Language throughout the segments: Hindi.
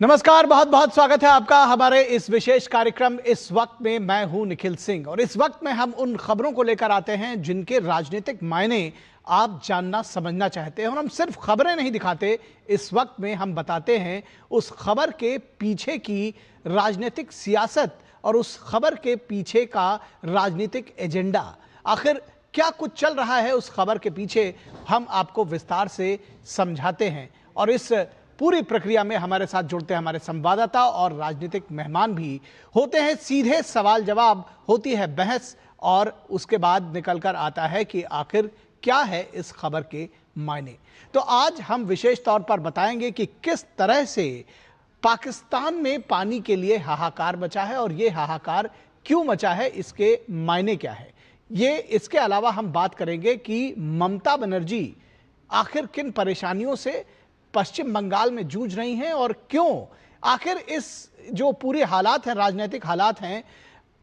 नमस्कार, बहुत बहुत स्वागत है आपका हमारे इस विशेष कार्यक्रम इस वक्त में। मैं हूं निखिल सिंह और इस वक्त में हम उन खबरों को लेकर आते हैं जिनके राजनीतिक मायने आप जानना समझना चाहते हैं। और हम सिर्फ खबरें नहीं दिखाते, इस वक्त में हम बताते हैं उस खबर के पीछे की राजनीतिक सियासत और उस खबर के पीछे का राजनीतिक एजेंडा। आखिर क्या कुछ चल रहा है उस खबर के पीछे, हम आपको विस्तार से समझाते हैं। और इस पूरी प्रक्रिया में हमारे साथ जुड़ते हैं हमारे संवाददाता और राजनीतिक मेहमान भी होते हैं। सीधे सवाल जवाब, होती है बहस और उसके बाद निकलकर आता है कि आखिर क्या है इस खबर के मायने। तो आज हम विशेष तौर पर बताएंगे कि किस तरह से पाकिस्तान में पानी के लिए हाहाकार मचा है और ये हाहाकार क्यों मचा है, इसके मायने क्या है। ये इसके अलावा हम बात करेंगे कि ममता बनर्जी आखिर किन परेशानियों से पश्चिम बंगाल में जूझ रही हैं और क्यों आखिर इस जो पूरे हालात हैं, राजनीतिक हालात हैं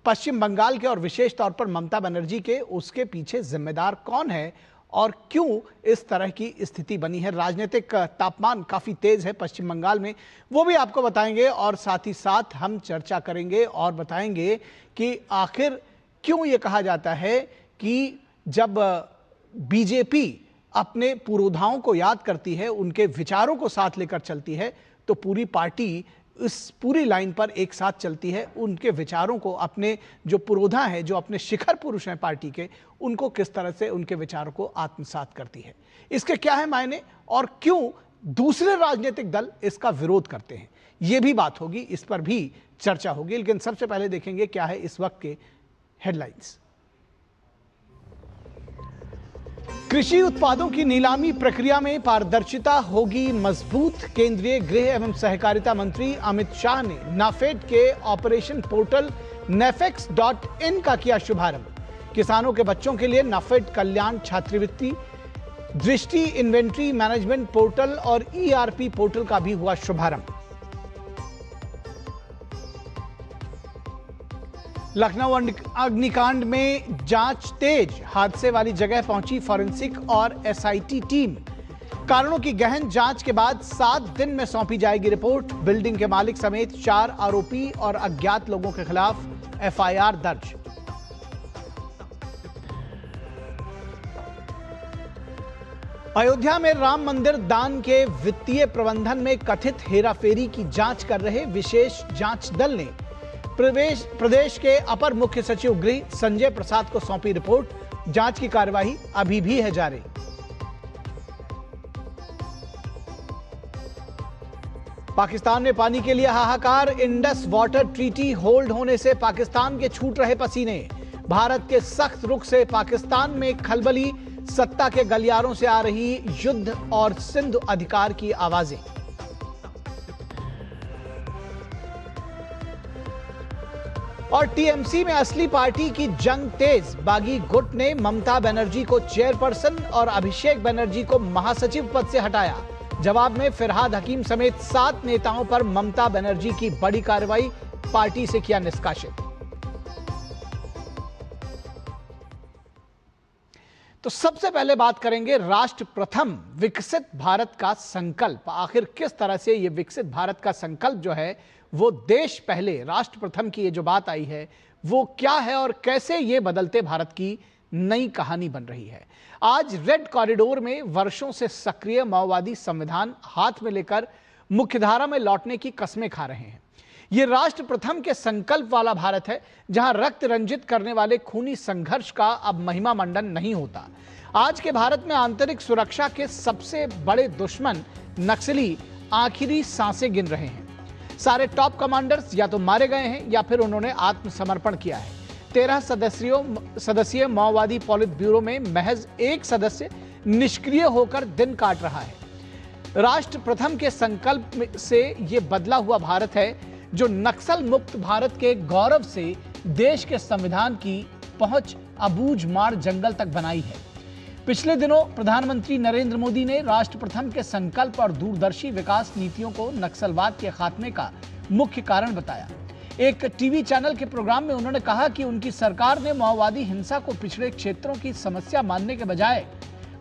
पश्चिम बंगाल के और विशेष तौर पर ममता बनर्जी के, उसके पीछे जिम्मेदार कौन है और क्यों इस तरह की स्थिति बनी है। राजनीतिक तापमान काफ़ी तेज़ है पश्चिम बंगाल में, वो भी आपको बताएंगे। और साथ ही साथ हम चर्चा करेंगे और बताएंगे कि आखिर क्यों ये कहा जाता है कि जब बीजेपी अपने पुरोधाओं को याद करती है, उनके विचारों को साथ लेकर चलती है, तो पूरी पार्टी इस पूरी लाइन पर एक साथ चलती है। उनके विचारों को, अपने जो पुरोधा हैं, जो अपने शिखर पुरुष हैं पार्टी के, उनको किस तरह से उनके विचारों को आत्मसात करती है। इसके क्या है मायने और क्यों दूसरे राजनीतिक दल इसका विरोध करते हैं, ये भी बात होगी, इस पर भी चर्चा होगी। लेकिन सबसे पहले देखेंगे क्या है इस वक्त के हेडलाइंस। कृषि उत्पादों की नीलामी प्रक्रिया में पारदर्शिता होगी मजबूत। केंद्रीय गृह एवं सहकारिता मंत्री अमित शाह ने नाफेड के ऑपरेशन पोर्टल nafex.in का किया शुभारंभ। किसानों के बच्चों के लिए नाफेड कल्याण छात्रवृत्ति, दृष्टि इन्वेंट्री मैनेजमेंट पोर्टल और ERP पोर्टल का भी हुआ शुभारंभ। लखनऊ अग्निकांड में जांच तेज, हादसे वाली जगह पहुंची फॉरेंसिक और SIT टीम। कारणों की गहन जांच के बाद 7 दिन में सौंपी जाएगी रिपोर्ट। बिल्डिंग के मालिक समेत 4 आरोपी और अज्ञात लोगों के खिलाफ FIR दर्ज। अयोध्या में राम मंदिर दान के वित्तीय प्रबंधन में कथित हेराफेरी की जांच कर रहे विशेष जांच दल ने प्रदेश के अपर मुख्य सचिव गृह संजय प्रसाद को सौंपी रिपोर्ट। जांच की कार्यवाही अभी भी है जारी। पाकिस्तान में पानी के लिए हाहाकार, इंडस वाटर ट्रीटी होल्ड होने से पाकिस्तान के छूट रहे पसीने। भारत के सख्त रुख से पाकिस्तान में खलबली, सत्ता के गलियारों से आ रही युद्ध और सिंधु अधिकार की आवाजें। और TMC में असली पार्टी की जंग तेज, बागी गुट ने ममता बनर्जी को चेयरपर्सन और अभिषेक बनर्जी को महासचिव पद से हटाया। जवाब में फिरहाद हकीम समेत 7 नेताओं पर ममता बनर्जी की बड़ी कार्रवाई, पार्टी से किया निष्कासित। तो सबसे पहले बात करेंगे राष्ट्र प्रथम विकसित भारत का संकल्प। आखिर किस तरह से यह विकसित भारत का संकल्प जो है वो देश पहले, राष्ट्र प्रथम की ये जो बात आई है वो क्या है और कैसे ये बदलते भारत की नई कहानी बन रही है। आज रेड कॉरिडोर में वर्षों से सक्रिय माओवादी संविधान हाथ में लेकर मुख्यधारा में लौटने की कस्में खा रहे हैं। ये राष्ट्र प्रथम के संकल्प वाला भारत है जहां रक्त रंजित करने वाले खूनी संघर्ष का अब महिमा मंडन नहीं होता। आज के भारत में आंतरिक सुरक्षा के सबसे बड़े दुश्मन नक्सली आखिरी सांसें गिन रहे हैं। सारे टॉप कमांडर्स या तो मारे गए हैं या फिर उन्होंने आत्मसमर्पण किया है। 13 सदस्यीय माओवादी पॉलिट ब्यूरो में महज एक सदस्य निष्क्रिय होकर दिन काट रहा है। राष्ट्र प्रथम के संकल्प से ये बदला हुआ भारत है जो नक्सल मुक्त भारत के गौरव से देश के संविधान की पहुंच अबूझमाड़ जंगल तक बनाई है। पिछले दिनों प्रधानमंत्री नरेंद्र मोदी ने राष्ट्र प्रथम के संकल्प और दूरदर्शी विकास नीतियों को नक्सलवाद के खात्मे का मुख्य कारण बताया। एक टीवी चैनल के प्रोग्राम में उन्होंने कहा कि उनकी सरकार ने माओवादी हिंसा को पिछड़े क्षेत्रों की समस्या मानने के बजाय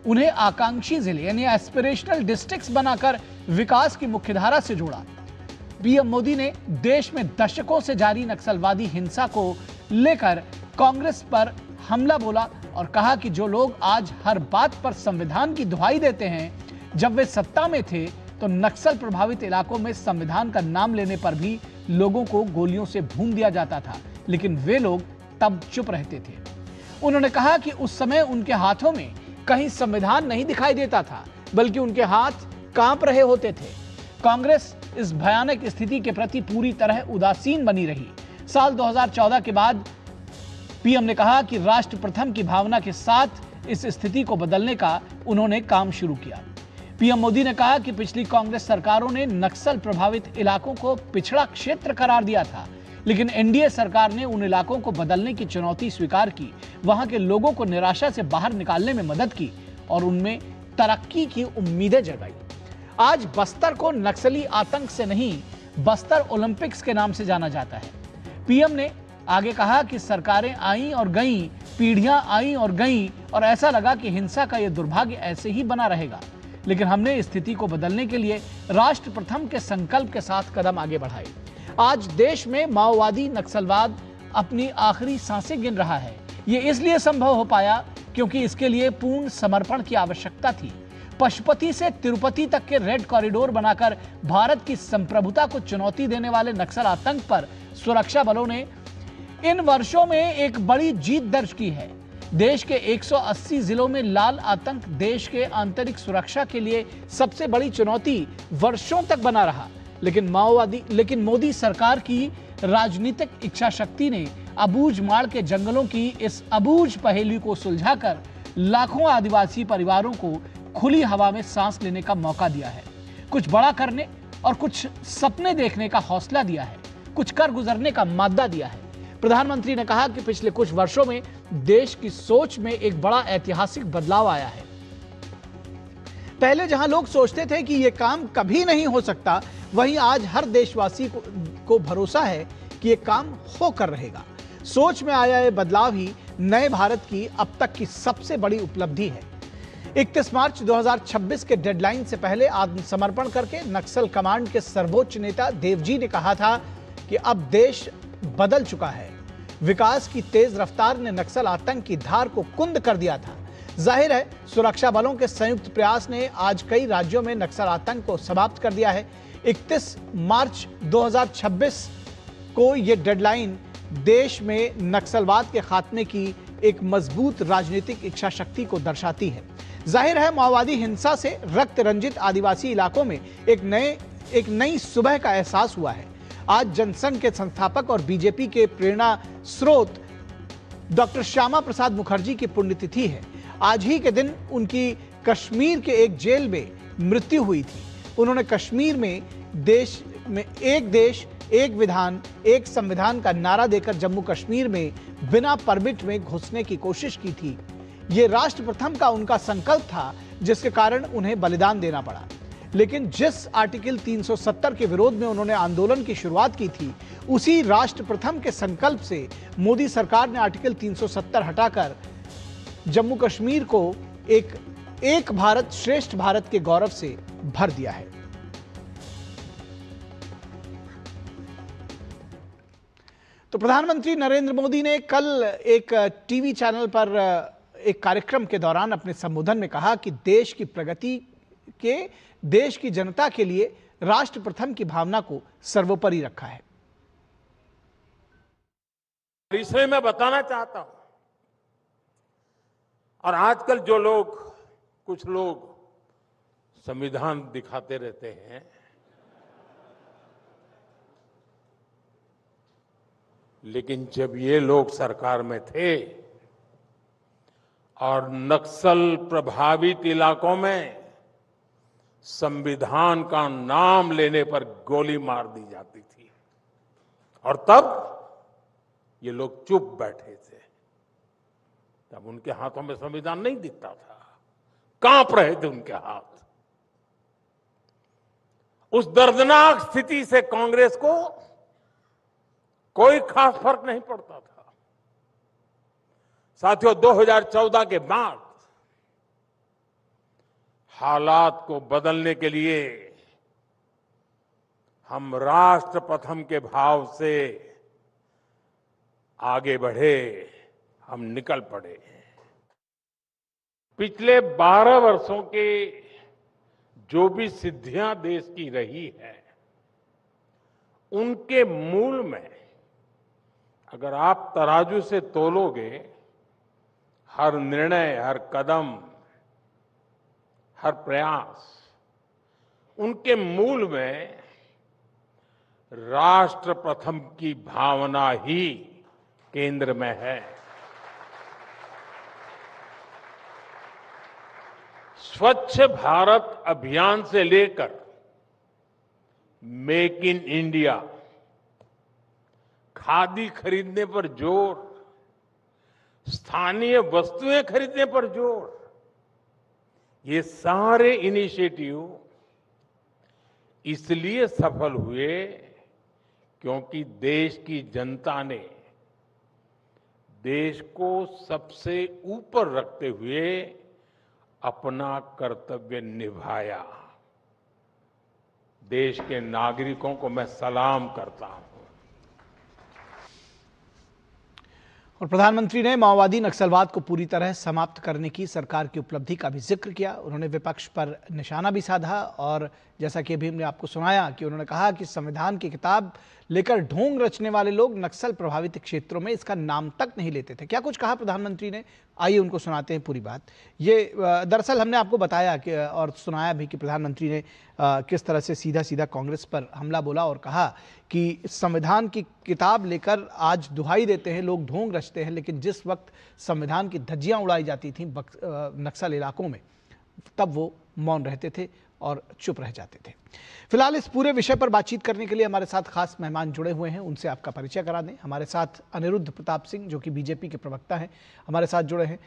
उन्हें आकांक्षी जिले यानी एस्पिरेशनल डिस्ट्रिक्ट्स बनाकर विकास की मुख्यधारा से जोड़ा। पीएम मोदी ने देश में दशकों से जारी नक्सलवादी हिंसा को लेकर कांग्रेस पर हमला बोला और कहा कि जो लोग आज हर बात पर संविधान की दुहाई देते हैं, जब वे सत्ता में थे तो नक्सल प्रभावित इलाकों में संविधान का नाम लेने पर भी लोगों को गोलियों से भून दिया जाता था, लेकिन वे लोग तब चुप रहते थे। उन्होंने कहा कि उस समय उनके हाथों में कहीं संविधान नहीं दिखाई देता था, बल्कि उनके हाथ कांप रहे होते थे। कांग्रेस इस भयानक स्थिति के प्रति पूरी तरह उदासीन बनी रही। साल 2014 के बाद पीएम ने कहा कि राष्ट्र प्रथम की भावना के साथ इस स्थिति को बदलने का उन्होंने काम शुरू किया। पीएम मोदी ने कहा कि पिछली कांग्रेस सरकारों ने नक्सल प्रभावित इलाकों को पिछड़ा क्षेत्र करार दिया था, लेकिन एनडीए सरकार ने उन इलाकों को बदलने की चुनौती स्वीकार की, वहां के लोगों को निराशा से बाहर निकालने में मदद की और उनमें तरक्की की उम्मीदें जगाई। आज बस्तर को नक्सली आतंक से नहीं, बस्तर ओलंपिक्स के नाम से जाना जाता है। पीएम ने आगे कहा कि सरकारें आईं और गईं, पीढ़ियां आईं और गईं, और ऐसा लगा कि हिंसा का यह दुर्भाग्य ऐसे ही बना रहेगा, लेकिन हमने इस स्थिति को बदलने के लिए राष्ट्र प्रथम के संकल्प के साथ कदम आगे बढ़ाए। आज देश में माओवादी नक्सलवाद अपनी आखिरी सांसें गिन रहा है। ये इसलिए संभव हो पाया क्योंकि इसके लिए पूर्ण समर्पण की आवश्यकता थी। पशुपति से तिरुपति तक के रेड कॉरिडोर बनाकर भारत की संप्रभुता को चुनौती देने वाले नक्सल आतंक पर सुरक्षा बलों ने इन वर्षों में एक बड़ी जीत दर्ज की है। देश के 180 जिलों में लाल आतंक देश के आंतरिक सुरक्षा के लिए सबसे बड़ी चुनौती वर्षों तक बना रहा, लेकिन मोदी सरकार की राजनीतिक इच्छा शक्ति ने अबूझमाड़ के जंगलों की इस अबूझ पहेली को सुलझाकर लाखों आदिवासी परिवारों को खुली हवा में सांस लेने का मौका दिया है, कुछ बड़ा करने और कुछ सपने देखने का हौसला दिया है, कुछ कर गुजरने का मादा दिया है। प्रधानमंत्री ने कहा कि पिछले कुछ वर्षों में देश की सोच में एक बड़ा ऐतिहासिक बदलाव आया है। पहले जहां लोग सोचते थे कि यह काम कभी नहीं हो सकता, वहीं आज हर देशवासी को भरोसा है कि यह काम होकर रहेगा। सोच में आया यह बदलाव ही नए भारत की अब तक की सबसे बड़ी उपलब्धि है। 31 मार्च 2026 के डेडलाइन से पहले आत्मसमर्पण करके नक्सल कमांड के सर्वोच्च नेता देवजी ने कहा था कि अब देश बदल चुका है। विकास की तेज रफ्तार ने नक्सल आतंक की धार को कुंद कर दिया था। जाहिर है, सुरक्षा बलों के संयुक्त प्रयास ने आज कई राज्यों में नक्सल आतंक को समाप्त कर दिया है। 31 मार्च 2026 को यह डेडलाइन देश में नक्सलवाद के खात्मे की एक मजबूत राजनीतिक इच्छा शक्ति को दर्शाती है। जाहिर है, माओवादी हिंसा से रक्त रंजित आदिवासी इलाकों में एक नई सुबह का एहसास हुआ है। आज जनसंघ के संस्थापक और बीजेपी के प्रेरणा स्रोत डॉक्टर श्यामा प्रसाद मुखर्जी की पुण्यतिथि है। आज ही के दिन उनकी कश्मीर के एक जेल में मृत्यु हुई थी। उन्होंने कश्मीर में एक देश एक विधान एक संविधान का नारा देकर जम्मू कश्मीर में बिना परमिट में घुसने की कोशिश की थी। यह राष्ट्र प्रथम का उनका संकल्प था, जिसके कारण उन्हें बलिदान देना पड़ा। लेकिन जिस आर्टिकल 370 के विरोध में उन्होंने आंदोलन की शुरुआत की थी, उसी राष्ट्र प्रथम के संकल्प से मोदी सरकार ने आर्टिकल 370 हटाकर जम्मू कश्मीर को एक भारत श्रेष्ठ भारत के गौरव से भर दिया है। तो प्रधानमंत्री नरेंद्र मोदी ने कल एक टीवी चैनल पर एक कार्यक्रम के दौरान अपने संबोधन में कहा कि देश की प्रगति के देश की जनता के लिए राष्ट्र प्रथम की भावना को सर्वोपरि रखा है। इसलिए मैं बताना चाहता हूं, और आजकल जो कुछ लोग संविधान दिखाते रहते हैं, लेकिन जब ये लोग सरकार में थे और नक्सल प्रभावित इलाकों में संविधान का नाम लेने पर गोली मार दी जाती थी, और तब ये लोग चुप बैठे थे। तब उनके हाथों में संविधान नहीं दिखता था, कांप रहे थे उनके हाथ। उस दर्दनाक स्थिति से कांग्रेस को कोई खास फर्क नहीं पड़ता था। साथियों, 2014 के बाद हालात को बदलने के लिए हम राष्ट्र प्रथम के भाव से आगे बढ़े, हम निकल पड़े। पिछले 12 वर्षों के जो भी सिद्धियां देश की रही है, उनके मूल में अगर आप तराजू से तोलोगे, हर निर्णय, हर कदम, हर प्रयास, उनके मूल में राष्ट्र प्रथम की भावना ही केंद्र में है। स्वच्छ भारत अभियान से लेकर मेक इन इंडिया, खादी खरीदने पर जोर, स्थानीय वस्तुएं खरीदने पर जोर, ये सारे इनिशिएटिव इसलिए सफल हुए क्योंकि देश की जनता ने देश को सबसे ऊपर रखते हुए अपना कर्तव्य निभाया। देश के नागरिकों को मैं सलाम करता हूं। और प्रधानमंत्री ने माओवादी नक्सलवाद को पूरी तरह समाप्त करने की सरकार की उपलब्धि का भी जिक्र किया। उन्होंने विपक्ष पर निशाना भी साधा और जैसा कि अभी हमने आपको सुनाया कि उन्होंने कहा कि संविधान की किताब लेकर ढोंग रचने वाले लोग नक्सल प्रभावित क्षेत्रों में इसका नाम तक नहीं लेते थे। क्या कुछ कहा प्रधानमंत्री ने, आइए उनको सुनाते हैं पूरी बात। ये दरअसल हमने आपको बताया कि और सुनाया भी कि प्रधानमंत्री ने किस तरह से सीधा सीधा कांग्रेस पर हमला बोला और कहा कि संविधान की किताब लेकर आज दुहाई देते हैं लोग, ढोंग रचते हैं, लेकिन जिस वक्त संविधान की धज्जियां उड़ाई जाती थीं नक्सल इलाकों में, तब वो मौन रहते थे और चुप रह जाते थे। फिलहाल इस पूरे विषय पर बातचीत करने के लिए हमारे साथ खास मेहमान जुड़े हुए हैं, उनसे आपका परिचय करा दें। हमारे साथ अनिरुद्ध प्रताप सिंह जो कि बीजेपी के प्रवक्ता हैं, हमारे साथ जुड़े हैं।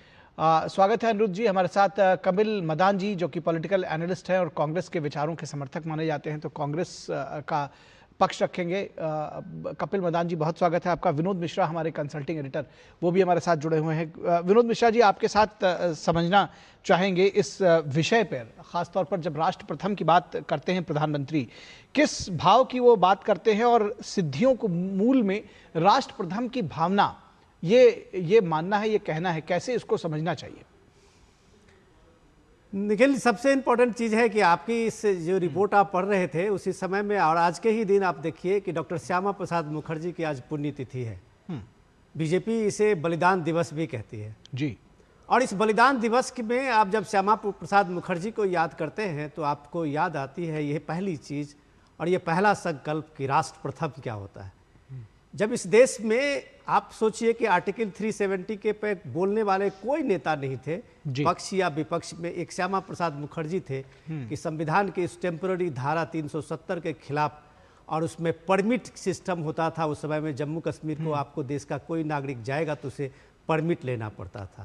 स्वागत है अनिरुद्ध जी। हमारे साथ कपिल मदान जी जो कि पॉलिटिकल एनालिस्ट हैं और कांग्रेस के विचारों के समर्थक माने जाते हैं, तो कांग्रेस का पक्ष रखेंगे। कपिल मदान जी, बहुत स्वागत है आपका। विनोद मिश्रा हमारे कंसल्टिंग एडिटर, वो भी हमारे साथ जुड़े हुए हैं। विनोद मिश्रा जी, आपके साथ समझना चाहेंगे इस विषय पर, खासतौर पर जब राष्ट्र प्रथम की बात करते हैं प्रधानमंत्री, किस भाव की वो बात करते हैं और सिद्धियों को मूल में राष्ट्र प्रथम की भावना, ये मानना है, ये कहना है, कैसे इसको समझना चाहिए? निखिल, सबसे इम्पोर्टेंट चीज़ है कि आपकी इस जो रिपोर्ट आप पढ़ रहे थे उसी समय में और आज के ही दिन आप देखिए कि डॉक्टर श्यामा प्रसाद मुखर्जी की आज पुण्यतिथि है। बीजेपी इसे बलिदान दिवस भी कहती है जी। और इस बलिदान दिवस में आप जब श्यामा प्रसाद मुखर्जी को याद करते हैं तो आपको याद आती है यह पहली चीज़ और ये पहला संकल्प कि राष्ट्र प्रथम क्या होता है। जब इस देश में आप सोचिए कि आर्टिकल 370 के पे बोलने वाले कोई नेता नहीं थे, पक्ष या विपक्ष में, एक श्यामा प्रसाद मुखर्जी थे कि संविधान के इस टेम्पररी धारा 370 के खिलाफ, और उसमें परमिट सिस्टम होता था उस समय में। जम्मू कश्मीर को आपको देश का कोई नागरिक जाएगा तो उसे परमिट लेना पड़ता था।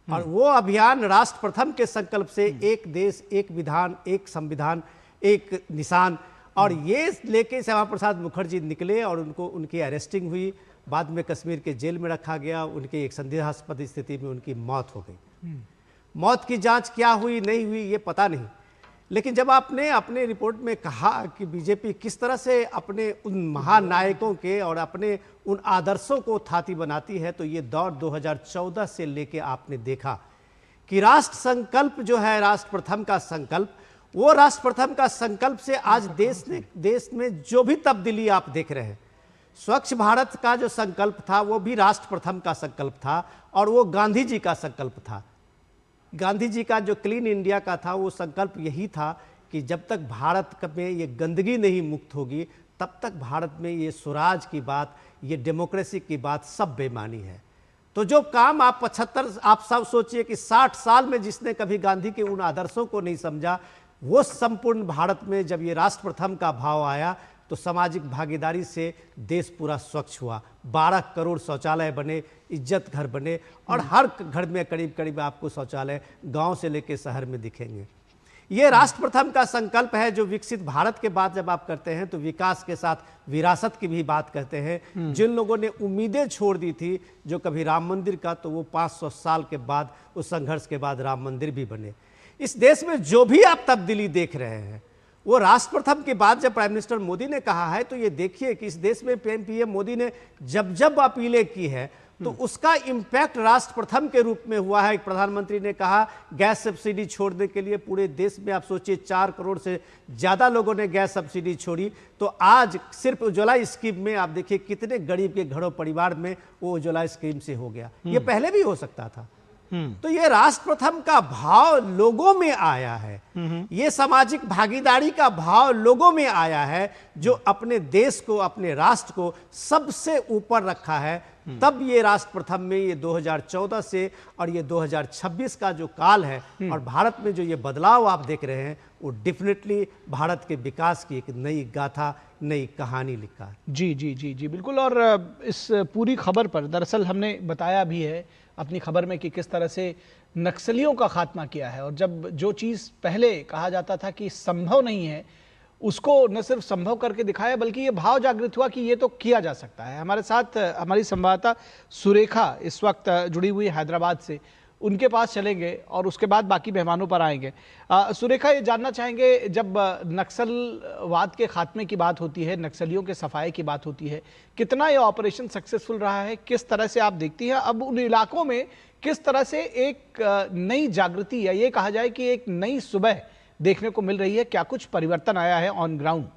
और वो अभियान राष्ट्र प्रथम के संकल्प से एक देश, एक विधान, एक संविधान, एक निशान, और ये लेके श्यामा प्रसाद मुखर्जी निकले और उनकी अरेस्टिंग हुई, बाद में कश्मीर के जेल में रखा गया, उनके एक संदेहास्पद स्थिति में उनकी मौत हो गई। मौत की जांच क्या हुई नहीं हुई ये पता नहीं, लेकिन जब आपने अपने रिपोर्ट में कहा कि बीजेपी किस तरह से अपने उन महानायकों के और अपने उन आदर्शों को थाती बनाती है, तो ये दौर 2014 से लेके आपने देखा कि राष्ट्र संकल्प जो है, राष्ट्र प्रथम का संकल्प, वो राष्ट्र प्रथम का संकल्प से आज देश में जो भी तब्दीली आप देख रहे हैं, स्वच्छ भारत का जो संकल्प था वो भी राष्ट्र प्रथम का संकल्प था और वो गांधी जी का संकल्प था। गांधी जी का जो क्लीन इंडिया का था वो संकल्प यही था कि जब तक भारत में ये गंदगी नहीं मुक्त होगी तब तक भारत में ये स्वराज की बात, ये डेमोक्रेसी की बात सब बेमानी है। तो जो काम आप 75, आप सब सोचिए कि 60 साल में जिसने कभी गांधी के उन आदर्शों को नहीं समझा, वो संपूर्ण भारत में जब ये राष्ट्र प्रथम का भाव आया तो सामाजिक भागीदारी से देश पूरा स्वच्छ हुआ। 12 करोड़ शौचालय बने, इज्जत घर बने, और हर घर में करीब करीब आपको शौचालय गांव से लेकर शहर में दिखेंगे। ये राष्ट्र प्रथम का संकल्प है जो विकसित भारत के बाद जब आप करते हैं तो विकास के साथ विरासत की भी बात करते हैं। जिन लोगों ने उम्मीदें छोड़ दी थी जो कभी राम मंदिर का, तो वो 500 साल के बाद, उस संघर्ष के बाद राम मंदिर भी बने। इस देश में जो भी आप तब्दीली देख रहे हैं वो राष्ट्र प्रथम के बाद जब प्राइम मिनिस्टर मोदी ने कहा है, तो ये देखिए कि इस देश में पीएम मोदी ने जब जब अपीलें की है तो उसका इम्पैक्ट राष्ट्र प्रथम के रूप में हुआ है। प्रधानमंत्री ने कहा गैस सब्सिडी छोड़ने के लिए पूरे देश में आप सोचिए 4 करोड़ से ज़्यादा लोगों ने गैस सब्सिडी छोड़ी। तो आज सिर्फ उज्ज्वला स्कीम में आप देखिए कितने गरीब के घरों परिवार में वो उज्ज्वला स्कीम से हो गया। ये पहले भी हो सकता था। तो ये राष्ट्र प्रथम का भाव लोगों में आया है, ये सामाजिक भागीदारी का भाव लोगों में आया है, जो अपने देश को, अपने राष्ट्र को सबसे ऊपर रखा है। तब ये राष्ट्र प्रथम में ये 2014 से और ये 2026 का जो काल है और भारत में जो ये बदलाव आप देख रहे हैं, वो डेफिनेटली भारत के विकास की एक नई गाथा, नई कहानी लिखा है। जी जी जी जी बिल्कुल। और इस पूरी खबर पर दरअसल हमने बताया भी है अपनी खबर में कि किस तरह से नक्सलियों का खात्मा किया है, और जब जो चीज़ पहले कहा जाता था कि संभव नहीं है, उसको न सिर्फ संभव करके दिखाया बल्कि ये भाव जागृत हुआ कि ये तो किया जा सकता है। हमारे साथ हमारी संवाददाता सुरेखा इस वक्त जुड़ी हुई हैदराबाद से, उनके पास चलेंगे और उसके बाद बाकी मेहमानों पर आएंगे। सुरेखा, ये जानना चाहेंगे, जब नक्सलवाद के खात्मे की बात होती है, नक्सलियों के सफाई की बात होती है, कितना ये ऑपरेशन सक्सेसफुल रहा है, किस तरह से आप देखती हैं अब उन इलाकों में किस तरह से एक नई जागृति या ये कहा जाए कि एक नई सुबह देखने को मिल रही है? क्या कुछ परिवर्तन आया है ऑन ग्राउंड?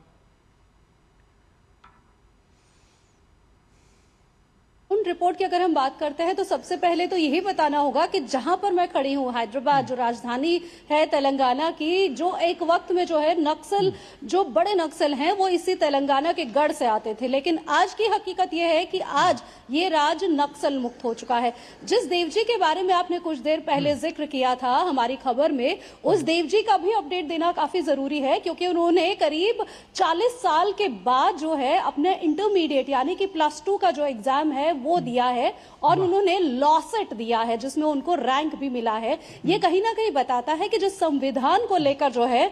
रिपोर्ट की अगर हम बात करते हैं तो सबसे पहले तो यही बताना होगा कि जहां पर मैं खड़ी हूं, हैदराबाद जो राजधानी है तेलंगाना की, जो एक वक्त में जो है नक्सल, जो बड़े नक्सल हैं वो इसी तेलंगाना के गढ़ से आते थे, लेकिन आज की हकीकत यह है कि आज ये राज्य नक्सल मुक्त हो चुका है। जिस देवजी के बारे में आपने कुछ देर पहले जिक्र किया था हमारी खबर में, उस देवजी का भी अपडेट देना काफी जरूरी है, क्योंकि उन्होंने करीब 40 साल के बाद जो है अपने इंटरमीडिएट यानी कि +2 का जो एग्जाम है वो दिया है और उन्होंने लॉ सेट दिया है जिसमें उनको रैंक भी मिला है। ये कहीं ना कहीं बताता है कि जो संविधान को लेकर जो है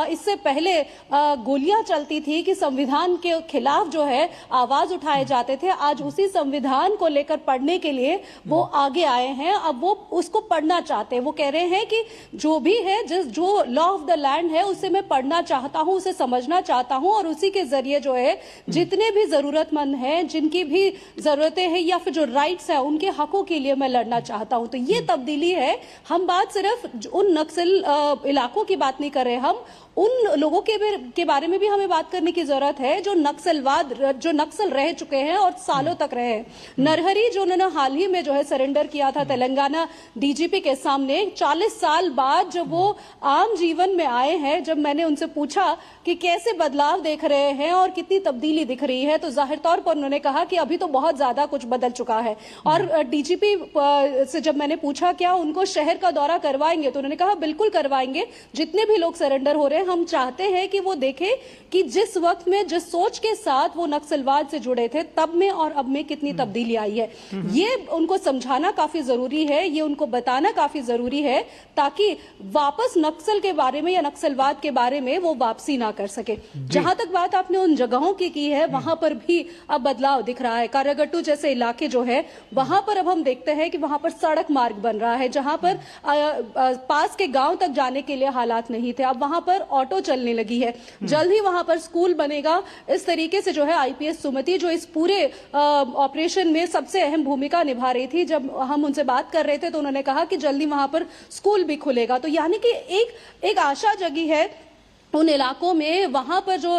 इससे पहले गोलियां चलती थी कि संविधान के खिलाफ जो है आवाज उठाए जाते थे, आज उसी संविधान को लेकर पढ़ने के लिए वो आगे आए हैं। अब वो उसको पढ़ना चाहते हैं। वो कह रहे हैं कि जो भी है, जो लॉ ऑफ द लैंड है उसे मैं पढ़ना चाहता हूं, उसे समझना चाहता हूं, और उसी के जरिए जो है जितने भी जरूरतमंद हैं, जिनकी भी जरूरतें हैं या फिर जो राइट्स है उनके हकों के लिए मैं लड़ना चाहता हूं। तो ये तब्दीली है। हम बात सिर्फ उन नक्सल इलाकों की बात नहीं कर रहे, हम उन लोगों के बारे में भी हमें बात करने की जरूरत है जो नक्सल रह चुके हैं और सालों तक रहे हैं। नरहरी जो उन्होंने हाल ही में जो है सरेंडर किया था तेलंगाना डीजीपी के सामने, 40 साल बाद जब वो आम जीवन में आए हैं, जब मैंने उनसे पूछा कि कैसे बदलाव देख रहे हैं और कितनी तब्दीली दिख रही है, तो जाहिर तौर पर उन्होंने कहा कि अभी तो बहुत ज्यादा कुछ बदल चुका है। और डीजीपी से जब मैंने पूछा क्या उनको शहर का दौरा करवाएंगे, तो उन्होंने कहा बिल्कुल करवाएंगे। जितने भी लोग सरेंडर हो रहे हैं, हम चाहते हैं कि वो देखें कि जिस वक्त में जिस सोच के साथ वो नक्सलवाद से जुड़े थे, तब में और अब में कितनी तब्दीली आई है। ये उनको समझाना काफी जरूरी है, ये उनको बताना काफी जरूरी है, ताकि वापस नक्सल के बारे में या नक्सलवाद के बारे में वो वापसी ना कर सके। जहां तक बात आपने उन जगहों की है, वहां पर भी अब बदलाव दिख रहा है। कारागट्टू जैसे इलाके जो है, वहां पर अब हम देखते हैं कि वहां पर सड़क मार्ग बन रहा है, जहां पर पास के गांव तक जाने के लिए हालात नहीं थे, अब वहां पर ऑटो चलने लगी है। जल्द ही वहां पर स्कूल बनेगा। इस तरीके से जो है आईपीएस सुमति, जो इस पूरे ऑपरेशन में सबसे अहम भूमिका निभा रही थी, जब हम उनसे बात कर रहे थे तो उन्होंने कहा कि जल्दी वहां पर स्कूल भी खुलेगा। तो यानी कि एक आशा जगी है उन इलाकों में, वहां पर जो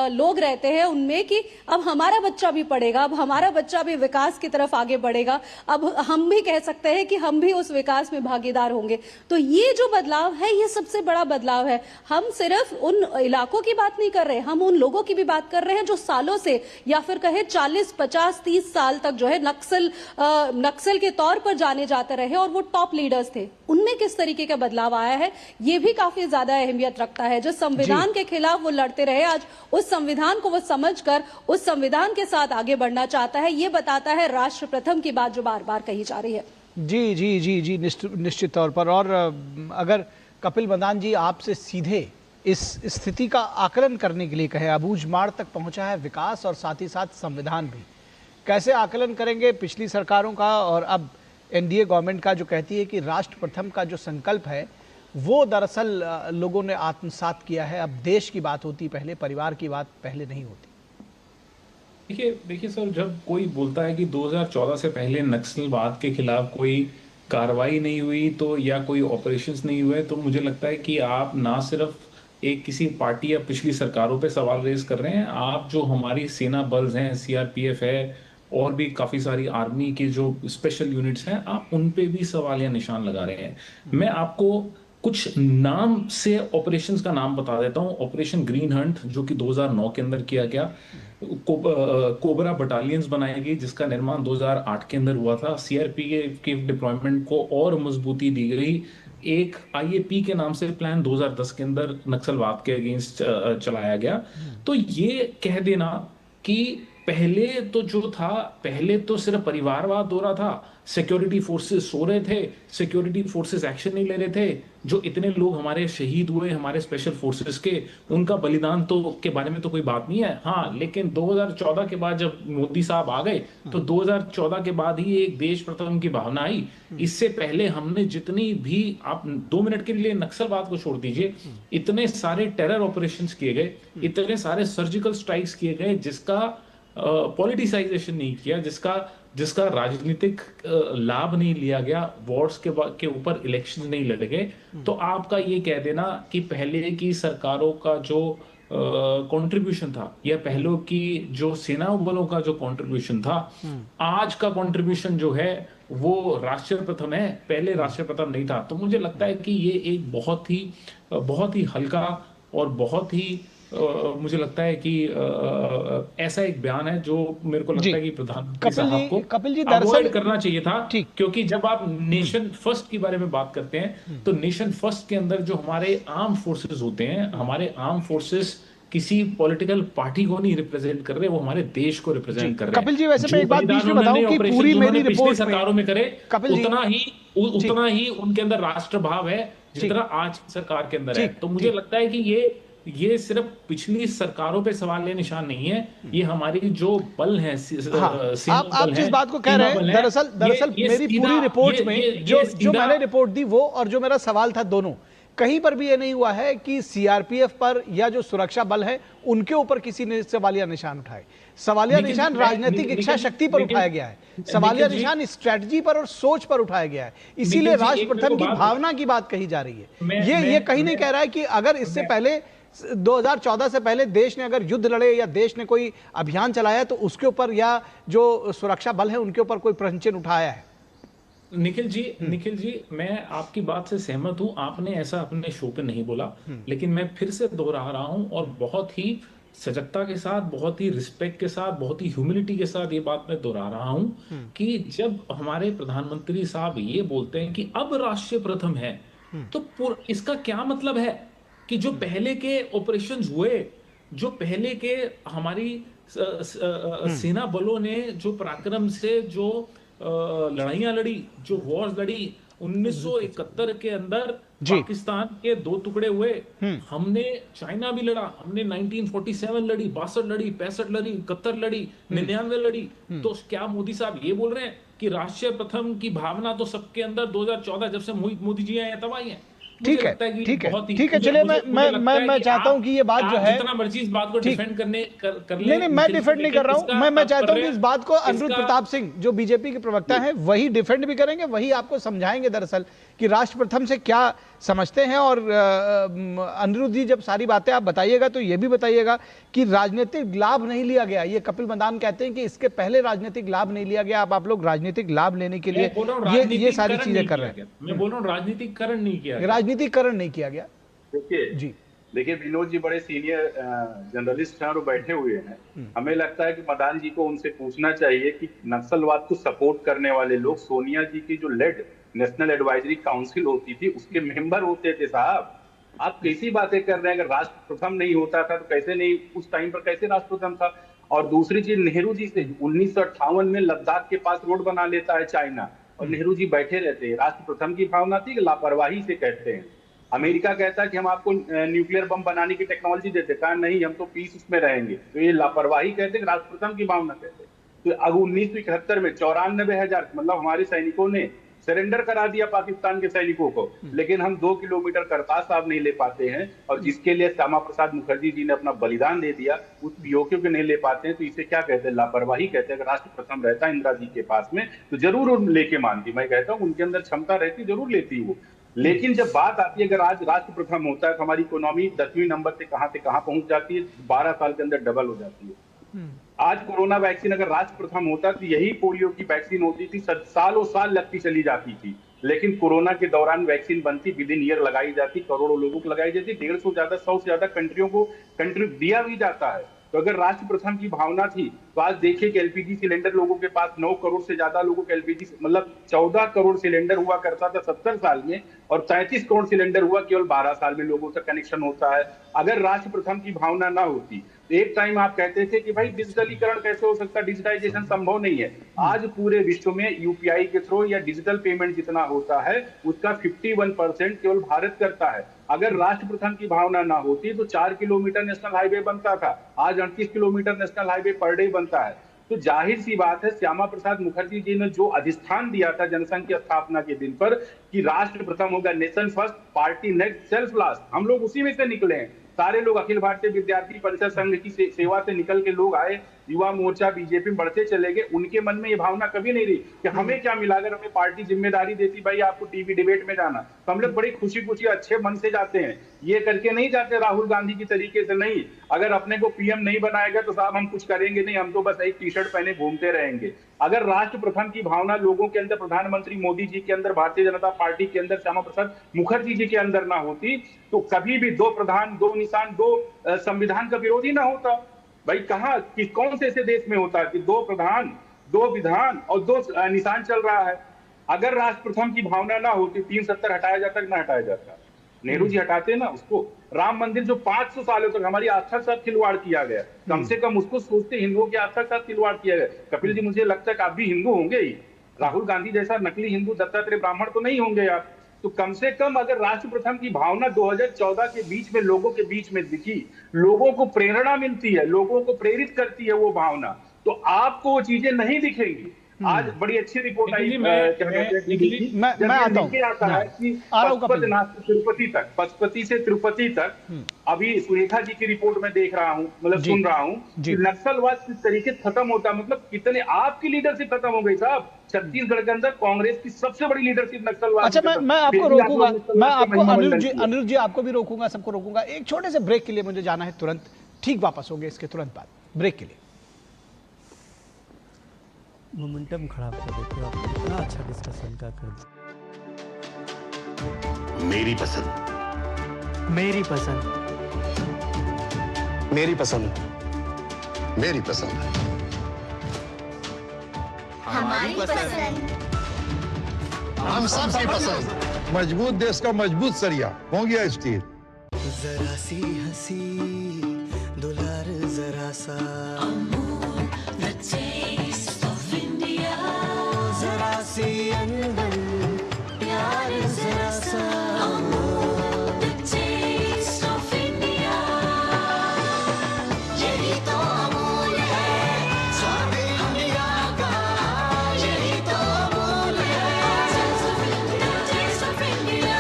लोग रहते हैं उनमें, कि अब हमारा बच्चा भी पढ़ेगा, अब हमारा बच्चा भी विकास की तरफ आगे बढ़ेगा, अब हम भी कह सकते हैं कि हम भी उस विकास में भागीदार होंगे। तो ये जो बदलाव है, ये सबसे बड़ा बदलाव है। हम सिर्फ उन इलाकों की बात नहीं कर रहे, हम उन लोगों की भी बात कर रहे हैं जो सालों से, या फिर कहे 40, 50, 30 साल तक जो है नक्सल के तौर पर जाने जाते रहे और वो टॉप लीडर्स थे। उनमें किस तरीके का बदलाव आया है, ये भी काफी ज्यादा अहमियत रखता है। जो संविधान के खिलाफ वो लड़ते रहे, आज उस संविधान को वो समझकर उस संविधान के साथ आगे बढ़ना चाहता है। ये बताता है राष्ट्र प्रथम की बात जो बार बार कही जा रही है। जी जी जी जी निश्चित तौर पर। और अगर कपिल मदान जी आपसे सीधे इस स्थिति का आकलन करने के लिए कहे, अबूझमाड़ तक पहुंचा है विकास और साथ ही साथ संविधान भी, कैसे आकलन करेंगे पिछली सरकारों का और अब एनडीए गवर्नमेंट का, जो कहती है कि राष्ट्र प्रथम का जो संकल्प है वो दरअसल लोगों ने आत्मसात किया है। अब देश की बात होती पहले, परिवार की बात पहले नहीं होती। देखिए देखिए सर, जब कोई बोलता है कि 2014 से पहले नक्सलवाद के खिलाफ कोई कार्रवाई नहीं हुई तो या कोई ऑपरेशंस नहीं हुए, तो मुझे लगता है कि आप ना सिर्फ एक किसी पार्टी या पिछली सरकारों पे सवाल रेज कर रहे हैं, आप जो हमारी सेना बल हैं, सीआरपीएफ है और भी काफी सारी आर्मी की जो स्पेशल यूनिट्स हैं, आप उन पे भी सवाल या निशान लगा रहे हैं। मैं आपको कुछ नाम से ऑपरेशंस का नाम बता देता हूं। ऑपरेशन ग्रीन हंट जो कि 2009 के अंदर किया गया, कोबरा बटालियंस बनाई गई जिसका निर्माण 2008 के अंदर हुआ था। सीआरपी के डिप्लॉयमेंट को और मजबूती दी गई। एक आईएपी के नाम से प्लान 2010 के अंदर नक्सलवाद के अगेंस्ट चलाया गया। तो ये कह देना कि पहले तो जो था, पहले तो सिर्फ परिवारवाद हो रहा था, सिक्योरिटी फोर्सेस सो रहे थे, सिक्योरिटी फोर्सेस एक्शन नहीं ले रहे थे, जो इतने लोग हमारे शहीद हुए हमारे स्पेशल फोर्सेस के, उनका बलिदान तो के बारे में तो कोई बात नहीं है। हाँ, लेकिन 2014 के बाद जब मोदी साहब आ गए तो 2014 के बाद ही एक देश प्रथम की भावना आई। इससे पहले हमने जितनी भी, आप 2 मिनट के लिए नक्सलवाद को छोड़ दीजिए, इतने सारे टेरर ऑपरेशंस किए गए, इतने सारे सर्जिकल स्ट्राइक्स किए गए जिसका पॉलिटिसाइजेशन नहीं किया, जिसका राजनीतिक लाभ नहीं लिया गया, वॉर्ड्स के ऊपर इलेक्शन नहीं लड़े गए। तो आपका ये कह देना कि पहले की सरकारों का जो कंट्रीब्यूशन था या पहले की जो सेना बलों का जो कंट्रीब्यूशन था, आज का कंट्रीब्यूशन जो है वो राष्ट्रीय प्रथम है, पहले राष्ट्रीय प्रथम नहीं था। तो मुझे लगता है कि ये एक बहुत ही हल्का और बहुत ही मुझे लगता है कि ऐसा एक बयान है जो मेरे को लगता है कि प्रधानमंत्री साहब को अवॉइड करना चाहिए था। क्योंकि जब आप नेशन फर्स्ट के बारे में बात करते हैं तो नेशन फर्स्ट के अंदर जो हमारे आर्म फोर्सेस होते हैं, हमारे आर्म फोर्सेस किसी पॉलिटिकल पार्टी को नहीं रिप्रेजेंट कर रहे, वो हमारे देश को रिप्रेजेंट कर रहे हैं। कपिल जी, वैसे मैं एक बात बीच में बताऊं कि पूरी मेरी रिपोर्ट सरकारों में करे उतना ही उनके अंदर राष्ट्र भाव है जितना आज सरकार के अंदर है। तो मुझे लगता है कि ये सिर्फ पिछली सरकारों पे सवाल या निशान नहीं है, ये हमारी जो बल है, आप जिस बात को कह रहे हैं, दरअसल मेरी पूरी रिपोर्ट में जो मैंने रिपोर्ट दी वो और जो मेरा सवाल था, दोनों कहीं पर भी ये नहीं हुआ है कि सीआरपीएफ पर या जो सुरक्षा बल है उनके ऊपर किसी ने सवालिया निशान उठाए। सवालिया निशान राजनीतिक इच्छा शक्ति पर उठाया गया है, सवालिया निशान स्ट्रेटजी पर और सोच पर उठाया गया है। इसीलिए राष्ट्र प्रथम की भावना की बात कही जा रही है। ये कहीं नहीं कह रहा है कि अगर इससे पहले 2014 से पहले देश ने अगर युद्ध लड़े या देश ने कोई अभियान चलाया तो उसके ऊपर या जो सुरक्षा बल है उनके ऊपर कोई प्रश्न उठाया है। निखिल जी, मैं आपकी बात से सहमत हूं। आपने ऐसा अपने शो पे नहीं बोला, लेकिन मैं फिर से दोहरा रहा हूं और बहुत ही सजगता के साथ, बहुत ही रिस्पेक्ट के साथ, बहुत ही ह्यूमिलिटी के साथ ये बात मैं दोहरा रहा हूं कि जब हमारे प्रधानमंत्री साहब ये बोलते हैं कि अब राष्ट्रीय प्रथम है, तो इसका क्या मतलब है कि जो पहले के ऑपरेशंस हुए, जो पहले के हमारी सेना बलों ने जो पराक्रम से जो लड़ाइयां लड़ी, जो वॉर्स लड़ी 1971 के अंदर पाकिस्तान के 2 टुकड़े हुए, हमने चाइना भी लड़ा, हमने 1947 लड़ी, 62 लड़ी, 65 लड़ी, 71 लड़ी, 99 लड़ी। तो क्या मोदी साहब ये बोल रहे हैं कि राष्ट्रीय प्रथम की भावना तो सबके अंदर 2014 जब से मोदी जी आए तब आई है? ठीक है, चलिए मैं चाहता हूं कि ये बात जो है, जितना मर्जी इस बात को डिफेंड कर नहीं, मैं डिफेंड नहीं कर रहा हूं। मैं चाहता हूं कि इस बात को अनिरुद्ध प्रताप सिंह जो बीजेपी के प्रवक्ता हैं वही डिफेंड भी करेंगे, वही आपको समझाएंगे दरअसल कि राष्ट्र प्रथम से क्या समझते हैं। और अनिरुद्ध जी, जब सारी बातें आप बताइएगा तो ये भी बताइएगा कि राजनीतिक लाभ नहीं लिया गया। ये कपिल मदान कहते हैं कि इसके पहले राजनीतिक लाभ नहीं लिया गया, अब आप लोग राजनीतिक लाभ लेने के लिए ये सारी चीजें कर रहे हैं। मैं बोल रहा हूँ राजनीतिकरण नहीं किया, राजनीतिकरण नहीं किया गया। देखिए विनोद जी बड़े सीनियर जर्नलिस्ट हैं और बैठे हुए हैं। हमें लगता है कि मदान जी को उनसे पूछना चाहिए कि नक्सलवाद को सपोर्ट करने वाले लोग सोनिया जी की जो लेड नेशनल एडवाइजरी काउंसिल होती थी उसके मेंबर होते थे। साहब, आप कैसी बातें कर रहे हैं? अगर राष्ट्र प्रथम नहीं होता था तो कैसे नहीं, उस टाइम पर कैसे राष्ट्र प्रथम था? और दूसरी चीज, नेहरू जी से 1958 में लद्दाख के पास रोड बना लेता है चाइना और नेहरू जी बैठे रहते हैं। राष्ट्र प्रथम की भावना थी कि लापरवाही से कहते हैं। अमेरिका कहता है कि हम आपको न्यूक्लियर बम बनाने की टेक्नोलॉजी देते, कहा नहीं हम तो पीस उसमें रहेंगे। तो ये लापरवाही कहते हैं, राष्ट्र प्रथम की भावना कहते हैं। तो अब 1971 में 94,000 मतलब हमारे सैनिकों ने सरेंडर करा दिया पाकिस्तान के सैनिकों को, लेकिन हम 2 किलोमीटर करतार साहब नहीं ले पाते हैं, और जिसके लिए श्यामा प्रसाद मुखर्जी जी ने अपना बलिदान दे दिया उस पीओके को नहीं ले पाते हैं, तो इसे क्या कहते हैं? लापरवाही कहते हैं। अगर राष्ट्र प्रथम रहता इंदिरा जी के पास में तो जरूर वो लेके मानती, मैं कहता हूँ उनके अंदर क्षमता रहती, जरूर लेती वो। लेकिन जब बात आती है, अगर आज राष्ट्र प्रथम होता है तो हमारी इकोनॉमी 10वीं नंबर से कहां पहुंच जाती है, 12 साल के अंदर डबल हो जाती है। आज कोरोना वैक्सीन अगर राष्ट्र प्रथम होता तो यही पोलियो की वैक्सीन होती थी, सालों साल लगती चली जाती थी, लेकिन कोरोना के दौरान वैक्सीन बनती, विद इन ईयर लगाई जाती, करोड़ों लोगों को लगाई जाती, 100 से ज्यादा कंट्रियों को कंट्रीब्यूट दिया भी जाता है। तो अगर राष्ट्र प्रथम की भावना थी तो आज देखिए कि एलपीजी सिलेंडर लोगों के पास 9 करोड़ से ज्यादा लोगों के एलपीजी, मतलब 14 करोड़ सिलेंडर हुआ करता था 70 साल में, और 33 करोड़ सिलेंडर हुआ केवल 12 साल में लोगों तक कनेक्शन होता है। अगर राष्ट्र प्रथम की भावना ना होती, एक टाइम आप कहते थे कि भाई डिजिटलीकरण कैसे हो सकता है, डिजिटाइजेशन संभव नहीं है। आज पूरे विश्व में यूपीआई के थ्रू या डिजिटल पेमेंट जितना होता है उसका 51% केवल भारत करता है। अगर राष्ट्र प्रथम की भावना ना होती तो 4 किलोमीटर नेशनल हाईवे बनता था, आज 38 kilometre national highway per day बनता है। तो जाहिर सी बात है, श्यामा प्रसाद मुखर्जी जी ने जो अधिष्ठान दिया था जनसंघ की स्थापना के दिन पर कि राष्ट्र प्रथम होगा, nation first, party next, self last, हम लोग उसी में से निकले हैं। सारे लोग अखिल भारतीय विद्यार्थी परिषद संघ की सेवा से निकल के लोग आए, युवा मोर्चा बीजेपी में बढ़ते चले गए। उनके मन में ये भावना कभी नहीं रही कि हमें क्या मिला, अगर हमें पार्टी जिम्मेदारी देती भाई आपको टीवी डिबेट में जाना, तो हम लोग बड़ी खुशी खुशी अच्छे मन से जाते हैं, ये करके नहीं जाते राहुल गांधी की तरीके से नहीं। अगर अपने को पीएम नहीं बनाएगा तो साहब हम कुछ करेंगे नहीं, हम तो बस एक टी शर्ट पहने घूमते रहेंगे। अगर राष्ट्र प्रथम की भावना लोगों के अंदर, प्रधानमंत्री मोदी जी के अंदर, भारतीय जनता पार्टी के अंदर, श्यामा प्रसाद मुखर्जी जी के अंदर ना होती तो कभी भी 2 प्रधान 2 निशान 2 संविधान का विरोधी ना होता। भाई कहां कौन से ऐसे देश में होता है कि 2 प्रधान 2 विधान और 2 निशान चल रहा है? अगर राष्ट्र प्रथम की भावना ना होती 370 हटाया जाता कि ना हटाया जाता? नेहरू जी हटाते ना उसको। राम मंदिर जो 500 सालों तक हमारी आस्था के साथ खिलवाड़ किया गया, कम से कम उसको सोचते हिंदुओं की आस्था के साथ खिलवाड़ किया गया। कपिल जी मुझे लगता है कि आप भी हिंदू होंगे ही, राहुल गांधी जैसा नकली हिंदू दत्तात्रेय ब्राह्मण तो नहीं होंगे आप। तो कम से कम अगर राष्ट्र प्रथम की भावना 2014 के बीच में लोगों के बीच में दिखी, लोगों को प्रेरणा मिलती है, लोगों को प्रेरित करती है वो भावना, तो आपको वो चीजें नहीं दिखेंगी। आज बड़ी अच्छी रिपोर्ट आई, मैं आता हूं पशुपति से तिरुपति तक अभी सुरेखा जी की रिपोर्ट में देख रहा हूं, मतलब सुन रहा हूं कि नक्सलवाद किस तरीके खत्म होता, मतलब कितने आपकी लीडरशिप खत्म हो गई साहब। छत्तीसगढ़ के अंदर कांग्रेस की सबसे बड़ी लीडरशिप नक्सलवाद। अच्छा, मैं आपको रोकूंगा, मैं आपको अनिरुद्ध जी आपको भी रोकूंगा, सबको रोकूंगा। एक छोटे से ब्रेक के लिए मुझे जाना है, तुरंत ठीक वापस होंगे इसके तुरंत बाद ब्रेक के लिए। मोमेंटम खराब कर देते हो आप, इतना अच्छा डिस्कशन का कर दो। मेरी पसंद, मेरी पसंद, मेरी पसंद, मेरी पसंद, हमारी पसंद, हम सबकी पसंद। मजबूत देश का मजबूत सरिया हो गया स्टील। जरा सी हंसी दुलार जरा सा, जरा सी अनबन प्यार जरा सा, यही तो अमूल है स्वाद इंडिया का, यही तो अमूल है टेस्ट ऑफ इंडिया।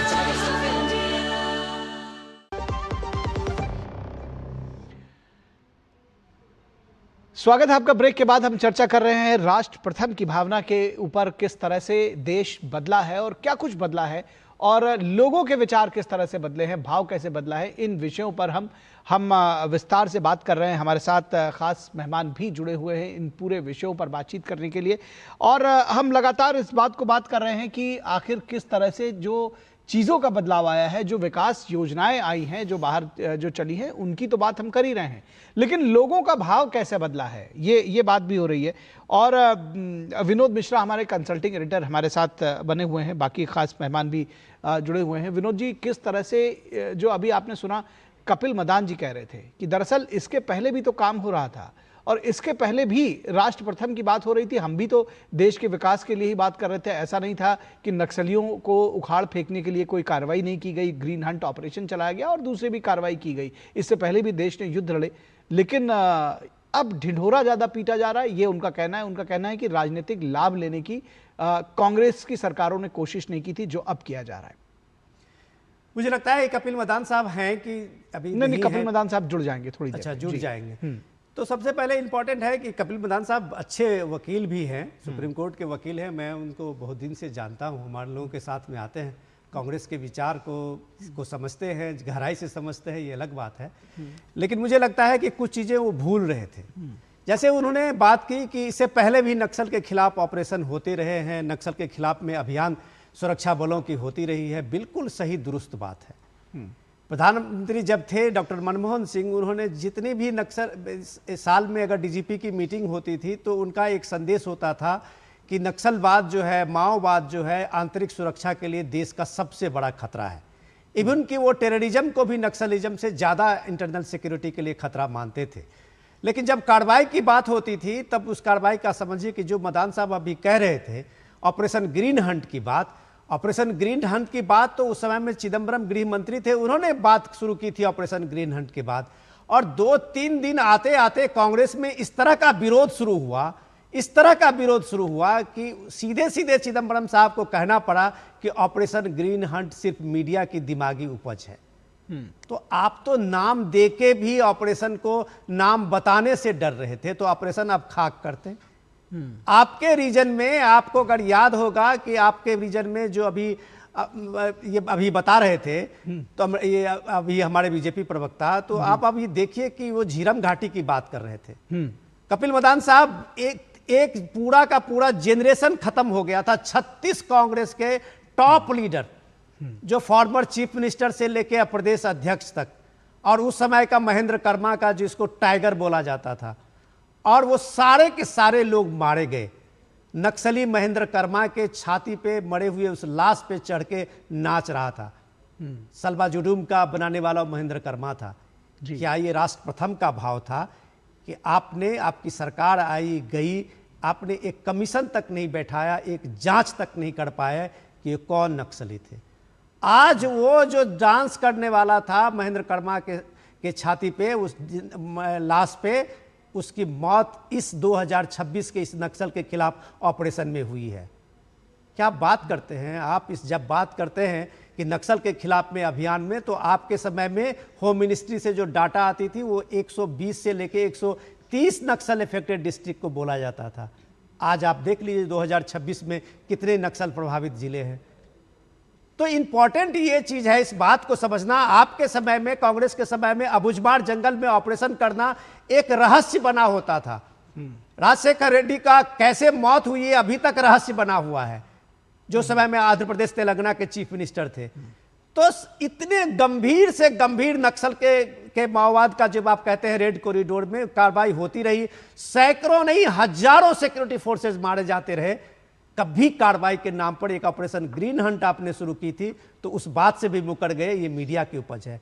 स्वागत है आपका। ब्रेक के बाद हम चर्चा कर रहे हैं राष्ट्र प्रथम की भावना के ऊपर, किस तरह से देश बदला है और क्या कुछ बदला है, और लोगों के विचार किस तरह से बदले हैं, भाव कैसे बदला है। इन विषयों पर हम विस्तार से बात कर रहे हैं। हमारे साथ खास मेहमान भी जुड़े हुए हैं इन पूरे विषयों पर बातचीत करने के लिए, और हम लगातार इस बात को बात कर रहे हैं कि आखिर किस तरह से जो चीज़ों का बदलाव आया है, जो विकास योजनाएं आई हैं, जो बाहर जो चली हैं, उनकी तो बात हम कर ही रहे हैं, लेकिन लोगों का भाव कैसे बदला है, ये बात भी हो रही है। और विनोद मिश्रा हमारे कंसल्टिंग एडिटर हमारे साथ बने हुए हैं, बाकी खास मेहमान भी जुड़े हुए हैं। विनोद जी, किस तरह से जो अभी आपने सुना, कपिल मदान जी कह रहे थे कि दरअसल इसके पहले भी तो काम हो रहा था, और इसके पहले भी राष्ट्र प्रथम की बात हो रही थी, हम भी तो देश के विकास के लिए ही बात कर रहे थे। ऐसा नहीं था कि नक्सलियों को उखाड़ फेंकने के लिए कोई कार्रवाई नहीं की गई, ग्रीन हंट ऑपरेशन चलाया गया और दूसरी भी कार्रवाई की गई। इससे पहले भी देश ने युद्ध लड़े, लेकिन अब ढिंढोरा ज्यादा पीटा जा रहा है, ये उनका कहना है। उनका कहना है कि राजनीतिक लाभ लेने की कांग्रेस की सरकारों ने कोशिश नहीं की थी, जो अब किया जा रहा है। मुझे लगता है कपिल मदान साहब हैं कि अभी नहीं, कपिल मदान साहब जुड़ जाएंगे थोड़ी देर अच्छा में। जुड़ जी। जाएंगे। तो सबसे पहले इंपॉर्टेंट है कि कपिल मदान साहब अच्छे वकील भी हैं, सुप्रीम कोर्ट के वकील हैं। मैं उनको बहुत दिन से जानता हूँ, हमारे लोगों के साथ में आते हैं, कांग्रेस के विचार को समझते हैं, गहराई से समझते हैं, ये अलग बात है। लेकिन मुझे लगता है कि कुछ चीज़ें वो भूल रहे थे। जैसे उन्होंने बात की कि इससे पहले भी नक्सल के खिलाफ ऑपरेशन होते रहे हैं, नक्सल के खिलाफ में अभियान सुरक्षा बलों की होती रही है, बिल्कुल सही दुरुस्त बात है। प्रधानमंत्री जब थे डॉक्टर मनमोहन सिंह, उन्होंने जितनी भी नक्सल साल में अगर डीजीपी की मीटिंग होती थी तो उनका एक संदेश होता था कि नक्सलवाद जो है, माओवाद जो है, आंतरिक सुरक्षा के लिए देश का सबसे बड़ा खतरा है। इवन कि वो टेररिज्म को भी नक्सलिज्म से ज़्यादा इंटरनल सिक्योरिटी के लिए खतरा मानते थे। लेकिन जब कार्रवाई की बात होती थी तब उस कार्रवाई का समझिए कि जो मदान साहब अभी कह रहे थे, ऑपरेशन ग्रीन हंट की बात, ऑपरेशन ग्रीन हंट की बात तो उस समय में चिदम्बरम गृह मंत्री थे, उन्होंने बात शुरू की थी ऑपरेशन ग्रीन हंट के बाद। और 2-3 दिन आते आते कांग्रेस में इस तरह का विरोध शुरू हुआ, इस तरह का विरोध शुरू हुआ कि सीधे सीधे चिदम्बरम साहब को कहना पड़ा कि ऑपरेशन ग्रीन हंट सिर्फ मीडिया की दिमागी उपज है। तो आप तो नाम देके भी ऑपरेशन को नाम बताने से डर रहे थे, तो ऑपरेशन आप खाक करते। आपके रीजन में, आपको अगर याद होगा कि आपके रीजन में जो अभी ये अभी बता रहे थे, तो ये अभी हमारे बीजेपी प्रवक्ता, तो आप अभी देखिए कि वो झीरम घाटी की बात कर रहे थे। कपिल मदान साहब, एक पूरा का पूरा जेनरेशन खत्म हो गया था। 36 कांग्रेस के टॉप लीडर, जो फॉर्मर चीफ मिनिस्टर से लेके प्रदेश अध्यक्ष तक, और उस समय का महेंद्र कर्मा का जिसको टाइगर बोला जाता था, और वो सारे के सारे लोग मारे गए। नक्सली महेंद्र कर्मा के छाती पे मरे हुए उस लाश पे चढ़ के नाच रहा था। सलवा जुडूम का बनाने वाला महेंद्र कर्मा था। क्या ये राष्ट्र प्रथम का भाव था कि आपने, आपकी सरकार आई गई, आपने एक कमीशन तक नहीं बैठाया, एक जांच तक नहीं कर पाया कि ये कौन नक्सली थे। आज वो जो डांस करने वाला था महेंद्र कर्मा के छाती पे, उस लाश पे, उसकी मौत इस 2026 के इस नक्सल के खिलाफ ऑपरेशन में हुई है। क्या बात करते हैं आप? जब बात करते हैं कि नक्सल के खिलाफ में अभियान में, तो आपके समय में होम मिनिस्ट्री से जो डाटा आती थी वो 120 से लेके 130 नक्सल इफेक्टेड डिस्ट्रिक्ट को बोला जाता था। आज आप देख लीजिए 2026 में कितने नक्सल प्रभावित जिले हैं। तो इंपॉर्टेंट ये चीज है, इस बात को समझना। आपके समय में, कांग्रेस के समय में, अबुझमाड़ जंगल में ऑपरेशन करना एक रहस्य बना होता था। राजशेखर रेड्डी का कैसे मौत हुई है अभी तक रहस्य बना हुआ है, जो समय में आंध्र प्रदेश तेलंगाना के चीफ मिनिस्टर थे। तो इतने गंभीर से गंभीर नक्सल के माओवाद का, जब आप कहते हैं रेड कॉरिडोर में कार्रवाई होती रही, सैकड़ों नहीं हजारों सिक्योरिटी फोर्सेस मारे जाते रहे, कभी कार्रवाई के नाम पर एक ऑपरेशन ग्रीन हंट आपने शुरू की थी, तो उस बात से भी मुकर गए। ये मीडिया की उपज है।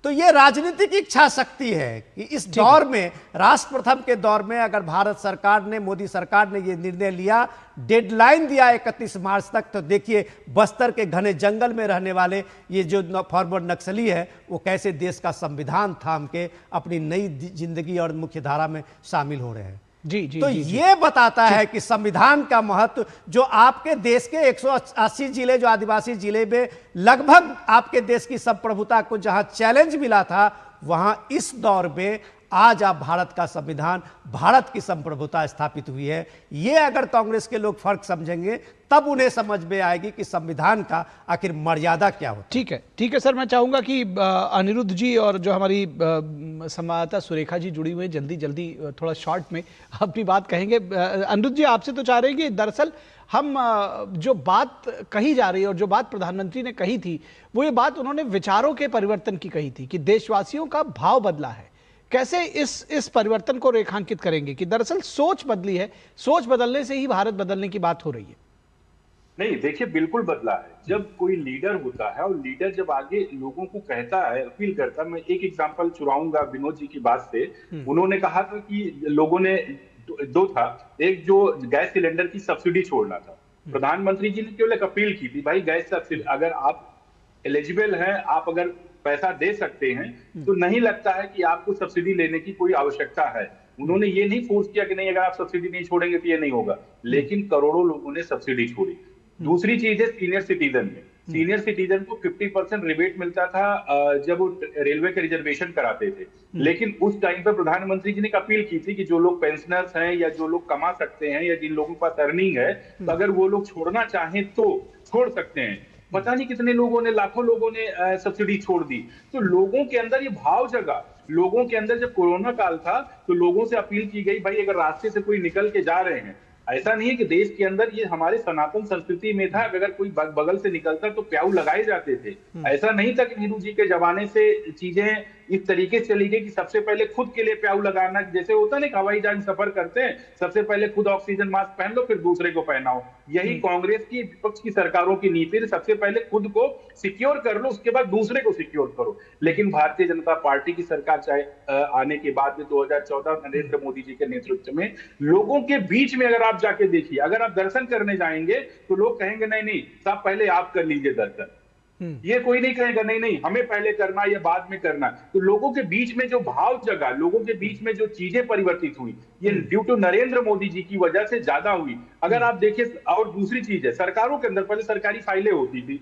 तो ये राजनीतिक इच्छा शक्ति है कि इस दौर में, राष्ट्र प्रथम के दौर में, अगर भारत सरकार ने, मोदी सरकार ने ये निर्णय लिया, डेडलाइन दिया 31 मार्च तक, तो देखिए बस्तर के घने जंगल में रहने वाले ये जो फॉरवर्ड नक्सली है, वो कैसे देश का संविधान थाम के अपनी नई जिंदगी और मुख्यधारा में शामिल हो रहे हैं। तो ये बताता है कि संविधान का महत्व, जो आपके देश के 180 जिले, जो आदिवासी जिले में लगभग आपके देश की संप्रभुता को जहां चैलेंज मिला था, वहां इस दौर में आज आप भारत का संविधान, भारत की संप्रभुता स्थापित हुई है। ये अगर कांग्रेस के लोग फर्क समझेंगे, तब उन्हें समझ में आएगी कि संविधान का आखिर मर्यादा क्या होती है। ठीक है सर, मैं चाहूंगा कि अनिरुद्ध जी और जो हमारी संवाददाता सुरेखा जी जुड़ी हुई, जल्दी थोड़ा शॉर्ट में अपनी बात कहेंगे। अनिरुद्ध जी, आपसे तो चाह रहे हैं कि दरअसल हम जो बात कही जा रही है और जो बात प्रधानमंत्री ने कही थी, वो ये बात उन्होंने विचारों के परिवर्तन की कही थी कि देशवासियों का भाव बदला है। कैसे इस परिवर्तन को रेखांकित करेंगे कि दरअसल सोच बदली है, सोच बदलने से ही भारत बदलने की बात हो रही है? नहीं, देखिए, बिल्कुल बदला है। जब कोई लीडर होता है और लीडर जब आगे लोगों को कहता है, अपील करता है। मैं एक एग्जांपल चुराऊंगा विनोद जी की बात से। उन्होंने कहा था कि लोगों ने दो था, एक जो गैस सिलेंडर की सब्सिडी छोड़ना था। प्रधानमंत्री जी ने केवल एक अपील की थी, भाई गैस सब्सिडी अगर आप एलिजिबल हैं, आप अगर पैसा दे सकते हैं, तो नहीं लगता है कि आपको सब्सिडी लेने की कोई आवश्यकता है। उन्होंने ये नहीं फोर्स किया कि नहीं अगर आप सब्सिडी नहीं छोड़ेंगे तो ये नहीं होगा, लेकिन करोड़ों लोगों ने सब्सिडी छोड़ी। दूसरी चीज है सीनियर सिटीजन में, सीनियर सिटीजन को 50% रिबेट मिलता था जब वो रेलवे के रिजर्वेशन कराते थे, लेकिन उस टाइम पर प्रधानमंत्री जी ने एक अपील की थी कि जो लोग पेंशनर्स हैं या जो लोग कमा सकते हैं या जिन लोगों के पास अर्निंग है, तो अगर वो लोग छोड़ना चाहें तो छोड़ सकते हैं। पता नहीं कितने लोगों ने, लाखों लोगों ने सब्सिडी छोड़ दी। तो लोगों के अंदर ये भाव जगा, लोगों के अंदर जब कोरोना काल था तो लोगों से अपील की गई भाई अगर रास्ते से कोई निकल के जा रहे हैं, ऐसा नहीं है कि देश के अंदर ये हमारे सनातन संस्कृति में था, अगर कोई बगल से निकलता तो प्याऊ लगाए जाते थे। ऐसा नहीं था कि नेहरू जी के जमाने से चीजें इस तरीके से चली गई कि सबसे पहले खुद के लिए प्याऊ लगाना, जैसे होता ना हवाई जहाज सफर करते हैं, सबसे पहले खुद ऑक्सीजन मास्क पहन लो फिर दूसरे को पहनाओ। यही कांग्रेस की, विपक्ष की सरकारों की नीति है, सबसे पहले खुद को सिक्योर कर लो, उसके बाद दूसरे को सिक्योर करो। लेकिन भारतीय जनता पार्टी की सरकार चाहे आने के बाद में 2014 नरेंद्र मोदी जी के नेतृत्व में, लोगों के बीच में अगर आप जाके देखिए, अगर आप दर्शन करने जाएंगे तो लोग कहेंगे नहीं नहीं साहब पहले आप कर लीजिए दर्शन, ये कोई नहीं कहेगा नहीं नहीं हमें पहले करना या बाद में करना। तो लोगों के बीच में जो भाव जगा, लोगों के बीच में जो चीजें परिवर्तित हुई, ये ड्यू टू नरेंद्र मोदी जी की वजह से ज्यादा हुई। अगर आप देखिए, और दूसरी चीज है, सरकारों के अंदर पहले सरकारी फाइलें होती थी,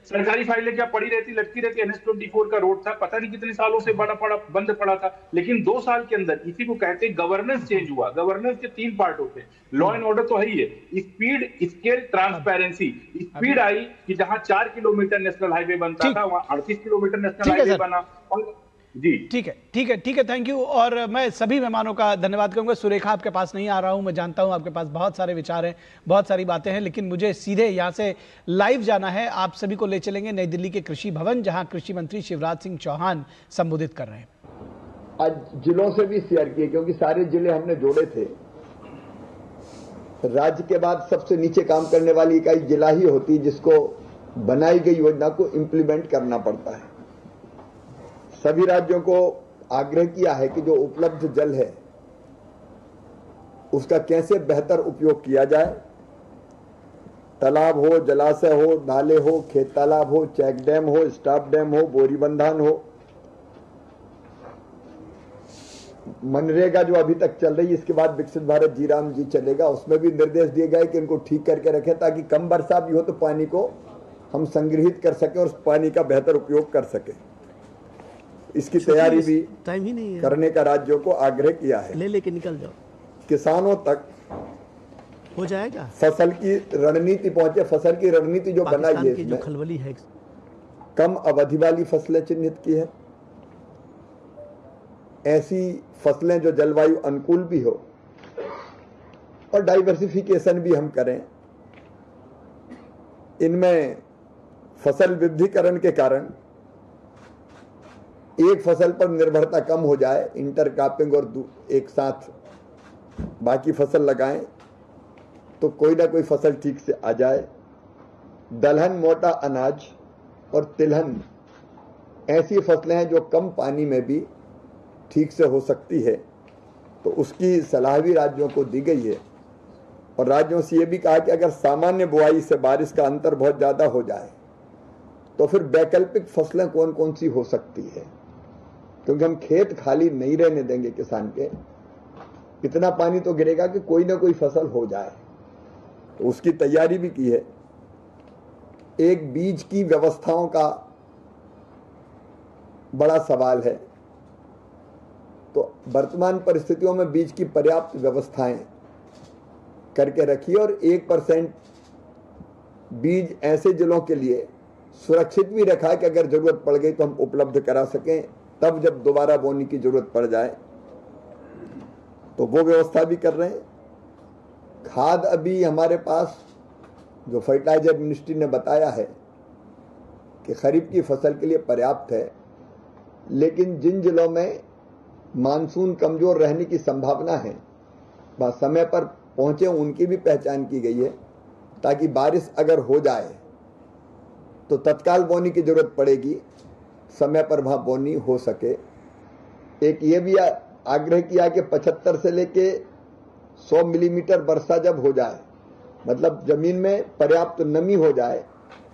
सरकारी फाइलें क्या पड़ी रहती, लटकी रहती। NH-24 का रोड था, पता नहीं कितने सालों से बंद पड़ा था, लेकिन 2 साल के अंदर इसी को कहते हैं गवर्नेंस चेंज हुआ। गवर्नेंस के 3 पार्ट होते हैं, लॉ एंड ऑर्डर तो है ही है, स्पीड, स्केल, ट्रांसपेरेंसी। स्पीड आई कि जहां 4 किलोमीटर नेशनल हाईवे बनता था वहां 38 किलोमीटर नेशनल हाईवे बना। और जी ठीक है, थैंक यू। और मैं सभी मेहमानों का धन्यवाद करूंगा। सुरेखा आपके पास नहीं आ रहा हूं, मैं जानता हूं आपके पास बहुत सारे विचार हैं, बहुत सारी बातें हैं, लेकिन मुझे सीधे यहां से लाइव जाना है। आप सभी को ले चलेंगे नई दिल्ली के कृषि भवन, जहां कृषि मंत्री शिवराज सिंह चौहान संबोधित कर रहे हैं। आज जिलों से भी शेयर किए, क्योंकि सारे जिले हमने जोड़े थे। राज्य के बाद सबसे नीचे काम करने वाली इकाई जिला ही होती, जिसको बनाई गई योजना को इंप्लीमेंट करना पड़ता है। सभी राज्यों को आग्रह किया है कि जो उपलब्ध जल है उसका कैसे बेहतर उपयोग किया जाए। तालाब हो, जलाशय हो, नाले हो, खेत तालाब हो, चेक डैम हो, स्टॉप डैम हो, बोरी बंधान हो। मनरेगा जो अभी तक चल रही है, इसके बाद विकसित भारत जी राम जी चलेगा, उसमें भी निर्देश दिए गए कि इनको ठीक करके रखें, ताकि कम वर्षा भी हो तो पानी को हम संग्रहित कर सकें और उस पानी का बेहतर उपयोग कर सकें। इसकी तैयारी भी टाइम ही नहीं है करने का राज्यों को आग्रह किया है। ले लेके निकल जाओ, किसानों तक हो जाएगा। फसल की रणनीति पहुंचे। फसल की रणनीति जो बनाई है, की जो खलबली है, कम अवधि वाली फसलें चिन्हित की है, ऐसी फसलें जो जलवायु अनुकूल भी हो, और डाइवर्सिफिकेशन भी हम करें। इनमें फसल विविधीकरण के कारण एक फसल पर निर्भरता कम हो जाए, इंटरक्रॉपिंग, और एक साथ बाकी फसल लगाएं तो कोई ना कोई फसल ठीक से आ जाए। दलहन, मोटा अनाज और तिलहन ऐसी फसलें हैं जो कम पानी में भी ठीक से हो सकती है, तो उसकी सलाह भी राज्यों को दी गई है। और राज्यों से ये भी कहा कि अगर सामान्य बुआई से बारिश का अंतर बहुत ज़्यादा हो जाए तो फिर वैकल्पिक फसलें कौन कौन सी हो सकती है, क्योंकि हम खेत खाली नहीं रहने देंगे किसान के। इतना पानी तो गिरेगा कि कोई ना कोई फसल हो जाए, तो उसकी तैयारी भी की है। एक बीज की व्यवस्थाओं का बड़ा सवाल है, तो वर्तमान परिस्थितियों में बीज की पर्याप्त व्यवस्थाएं करके रखी, और 1% बीज ऐसे जिलों के लिए सुरक्षित भी रखा कि अगर जरूरत पड़ गई तो हम उपलब्ध करा सकें, तब जब दोबारा बोने की जरूरत पड़ जाए तो वो व्यवस्था भी कर रहे हैं। खाद अभी हमारे पास, जो फर्टिलाइजर मिनिस्ट्री ने बताया है कि खरीफ की फसल के लिए पर्याप्त है, लेकिन जिन जिलों में मानसून कमजोर रहने की संभावना है वह समय पर पहुंचे, उनकी भी पहचान की गई है, ताकि बारिश अगर हो जाए तो तत्काल बोनी की जरूरत पड़ेगी, समय पर वहां बोनी हो सके। एक ये भी आग्रह किया कि 75 से लेके 100 मिलीमीटर वर्षा जब हो जाए, मतलब जमीन में पर्याप्त नमी हो जाए,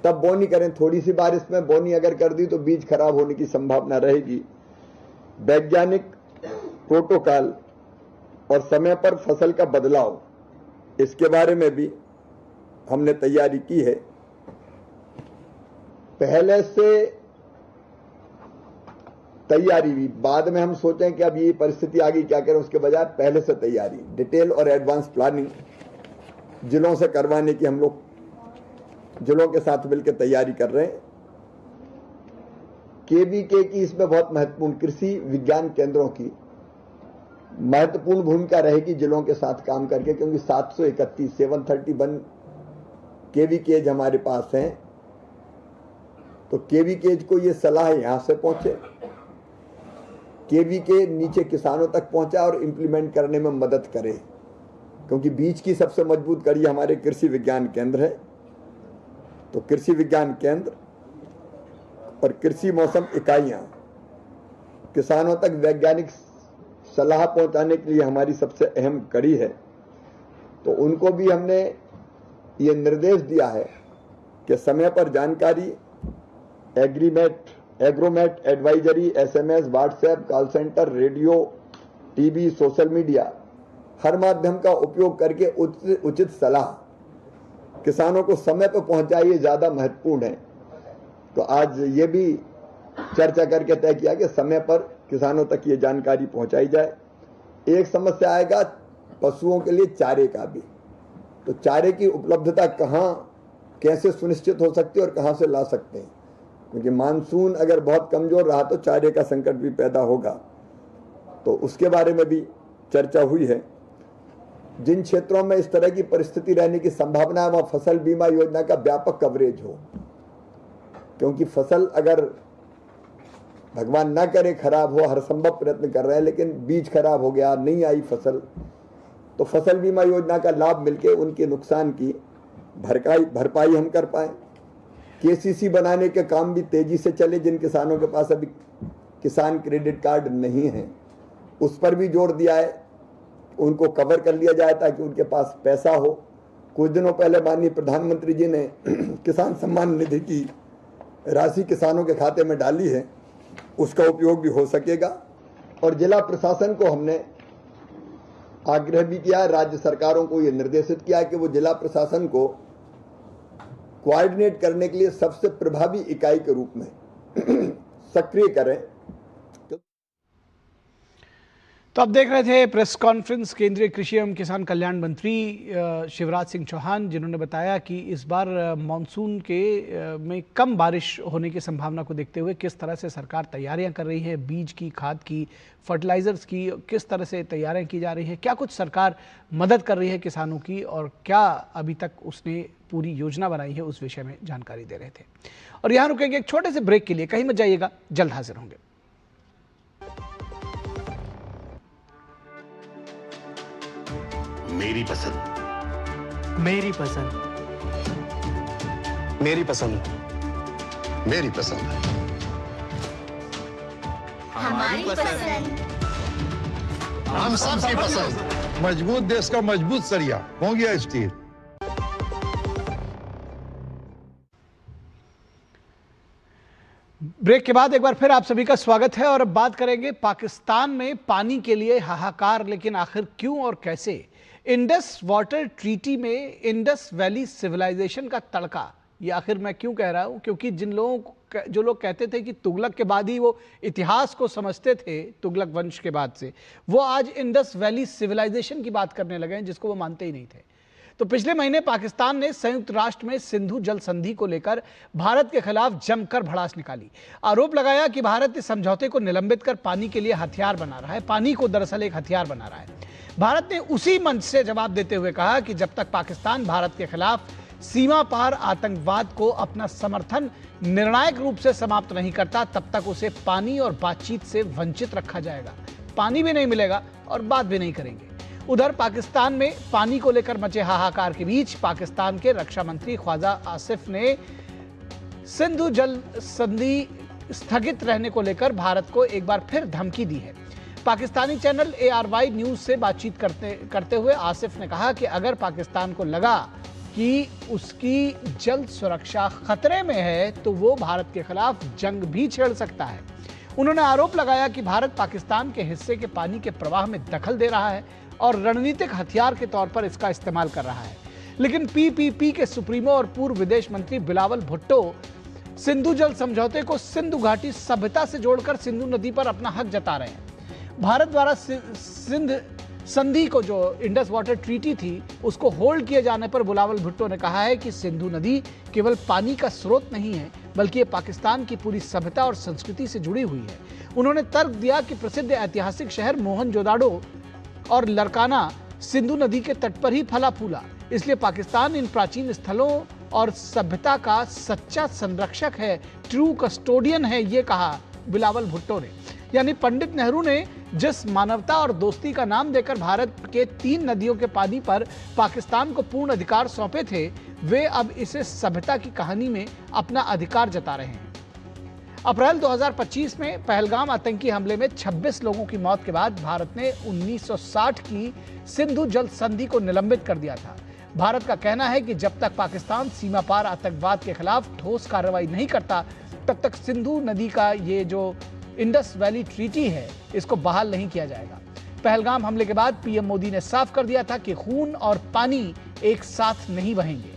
तब बोनी करें। थोड़ी सी बारिश में बोनी अगर कर दी तो बीज खराब होने की संभावना रहेगी। वैज्ञानिक प्रोटोकॉल और समय पर फसल का बदलाव, इसके बारे में भी हमने तैयारी की है। पहले से तैयारी भी, बाद में हम सोचें कि अब ये परिस्थिति आ गई क्या करें, उसके बजाय पहले से तैयारी, डिटेल और एडवांस प्लानिंग जिलों से करवाने की हम लोग जिलों के साथ मिलकर तैयारी कर रहे हैं। केवीके की इसमें बहुत महत्वपूर्ण, कृषि विज्ञान केंद्रों की महत्वपूर्ण भूमिका रहेगी जिलों के साथ काम करके, क्योंकि 731 केवीकेज हमारे पास हैं। तो केवीकेज को ये सलाह यहां से पहुंचे, केवीके नीचे किसानों तक पहुंचा और इंप्लीमेंट करने में मदद करे, क्योंकि बीज की सबसे मजबूत कड़ी हमारे कृषि विज्ञान केंद्र है। तो कृषि विज्ञान केंद्र और कृषि मौसम इकाइयां किसानों तक वैज्ञानिक सलाह पहुंचाने के लिए हमारी सबसे अहम कड़ी है। तो उनको भी हमने ये निर्देश दिया है कि समय पर जानकारी, agromet advisory, SMS, WhatsApp, call centre, radio, TV, social media, हर माध्यम का उपयोग करके उचित सलाह किसानों को समय पर पहुंचाइए, ज्यादा महत्वपूर्ण है। तो आज ये भी चर्चा करके तय किया कि समय पर किसानों तक ये जानकारी पहुंचाई जाए। एक समस्या आएगा पशुओं के लिए चारे का भी, तो चारे की उपलब्धता कहाँ कैसे सुनिश्चित हो सकती है और कहाँ से ला सकते हैं, क्योंकि मानसून अगर बहुत कमजोर रहा तो चारे का संकट भी पैदा होगा। तो उसके बारे में भी चर्चा हुई है। जिन क्षेत्रों में इस तरह की परिस्थिति रहने की संभावना है वहां फसल बीमा योजना का व्यापक कवरेज हो, क्योंकि फसल अगर भगवान ना करे खराब हो, हर संभव प्रयत्न कर रहे हैं, लेकिन बीज खराब हो गया, नहीं आई फसल, तो फसल बीमा योजना का लाभ मिलके उनके नुकसान की भरपाई हम कर पाए। KCC बनाने के काम भी तेजी से चले, जिन किसानों के पास अभी किसान क्रेडिट कार्ड नहीं है उस पर भी जोर दिया है, उनको कवर कर लिया जाए ताकि उनके पास पैसा हो। कुछ दिनों पहले माननीय प्रधानमंत्री जी ने किसान सम्मान निधि की राशि किसानों के खाते में डाली है, उसका उपयोग भी हो सकेगा। और जिला प्रशासन को हमने आग्रह भी किया, राज्य सरकारों को यह निर्देशित किया कि वो जिला प्रशासन को कोऑर्डिनेट करने के लिए सबसे प्रभावी इकाई के रूप में सक्रिय करें। तो अब देख रहे थे प्रेस कॉन्फ्रेंस केंद्रीय कृषि एवं किसान कल्याण मंत्री शिवराज सिंह चौहान, जिन्होंने बताया कि इस बार मानसून के में कम बारिश होने की संभावना को देखते हुए किस तरह से सरकार तैयारियां कर रही है, बीज की, खाद की, फर्टिलाइजर्स की, किस तरह से तैयारियां की जा रही है, क्या कुछ सरकार मदद कर रही है किसानों की और क्या अभी तक उसने पूरी योजना बनाई है, उस विषय में जानकारी दे रहे थे। और यहाँ रुकेंगे एक छोटे से ब्रेक के लिए, कहीं मत जाइएगा, जल्द हाजिर होंगे। मेरी पसंद, मेरी पसंद, मेरी पसंद, मेरी पसंद, हमारी पसंद। हम सबकी पसंद। मजबूत देश का मजबूत सरिया हो गया स्टील। ब्रेक के बाद एक बार फिर आप सभी का स्वागत है और अब बात करेंगे पाकिस्तान में पानी के लिए हाहाकार, लेकिन आखिर क्यों और कैसे। इंडस वाटर ट्रीटी में इंडस वैली सिविलाइजेशन का तड़का, ये आखिर मैं क्यों कह रहा हूं, क्योंकि जो लोग कहते थे कि तुगलक के बाद ही वो इतिहास को समझते थे, तुगलक वंश के बाद से, वो आज इंडस वैली सिविलाइजेशन की बात करने लगे हैं जिसको वो मानते ही नहीं थे। तो पिछले महीने पाकिस्तान ने संयुक्त राष्ट्र में सिंधु जल संधि को लेकर भारत के खिलाफ जमकर भड़ास निकाली। आरोप लगाया कि भारत इस समझौते को निलंबित कर पानी के लिए हथियार बना रहा है, पानी को दरअसल एक हथियार बना रहा है। भारत ने उसी मंच से जवाब देते हुए कहा कि जब तक पाकिस्तान भारत के खिलाफ सीमा पार आतंकवाद को अपना समर्थन निर्णायक रूप से समाप्त नहीं करता, तब तक उसे पानी और बातचीत से वंचित रखा जाएगा। पानी भी नहीं मिलेगा और बात भी नहीं करेंगे। उधर पाकिस्तान में पानी को लेकर मचे हाहाकार के बीच पाकिस्तान के रक्षा मंत्री ख्वाजा आसिफ ने सिंधु जल संधि स्थगित रहने को लेकर भारत को एक बार फिर धमकी दी है। पाकिस्तानी चैनल ARY न्यूज से बातचीत करते हुए आसिफ ने कहा कि अगर पाकिस्तान को लगा कि उसकी जल सुरक्षा खतरे में है तो वो भारत के खिलाफ जंग भी छेड़ सकता है। उन्होंने आरोप लगाया कि भारत पाकिस्तान के हिस्से के पानी के प्रवाह में दखल दे रहा है और रणनीतिक हथियार के तौर पर इसका इस्तेमाल कर रहा है। लेकिन पीपीपी के सुप्रीमो और पूर्व विदेश मंत्री बिलावल भुट्टो सिंधु जल समझौते को सिंधु घाटी सभ्यता से जोड़कर सिंधु नदी पर अपना हक जता रहे हैं। भारत द्वारा सिंध संधि को, जो इंडस वाटर ट्रीटी थी, उसको होल्ड किए जाने पर बिलावल भुट्टो ने कहा है कि सिंधु नदी केवल पानी का स्रोत नहीं है, बल्कि ये पाकिस्तान की पूरी सभ्यता और संस्कृति से जुड़ी हुई है। उन्होंने तर्क दिया कि प्रसिद्ध ऐतिहासिक शहर मोहनजोदाड़ो और लरकाना सिंधु नदी के तट पर ही फला फूला, इसलिए पाकिस्तान इन प्राचीन स्थलों और सभ्यता का सच्चा संरक्षक है, ट्रू कस्टोडियन है, ये कहा बिलावल भुट्टो ने। यानी पंडित नेहरू ने जिस मानवता और दोस्ती का नाम देकर भारत के 3 नदियों के पानी पर पाकिस्तान को पूर्ण अधिकार सौंपे थे, वे अब इसे सभ्यता की कहानी में अपना अधिकार जता रहे हैं। अप्रैल 2025 में पहलगाम आतंकी हमले में 26 लोगों की मौत के बाद भारत ने 1960 की सिंधु जल संधि को निलंबित कर दिया था। भारत का कहना है कि जब तक पाकिस्तान सीमा पार आतंकवाद के खिलाफ ठोस कार्रवाई नहीं करता, तब तक सिंधु नदी का ये जो इंडस वैली ट्रीटी है, इसको बहाल नहीं किया जाएगा। पहलगाम हमले के बाद पीएम मोदी ने साफ कर दिया था कि खून और पानी एक साथ नहीं बहेंगे।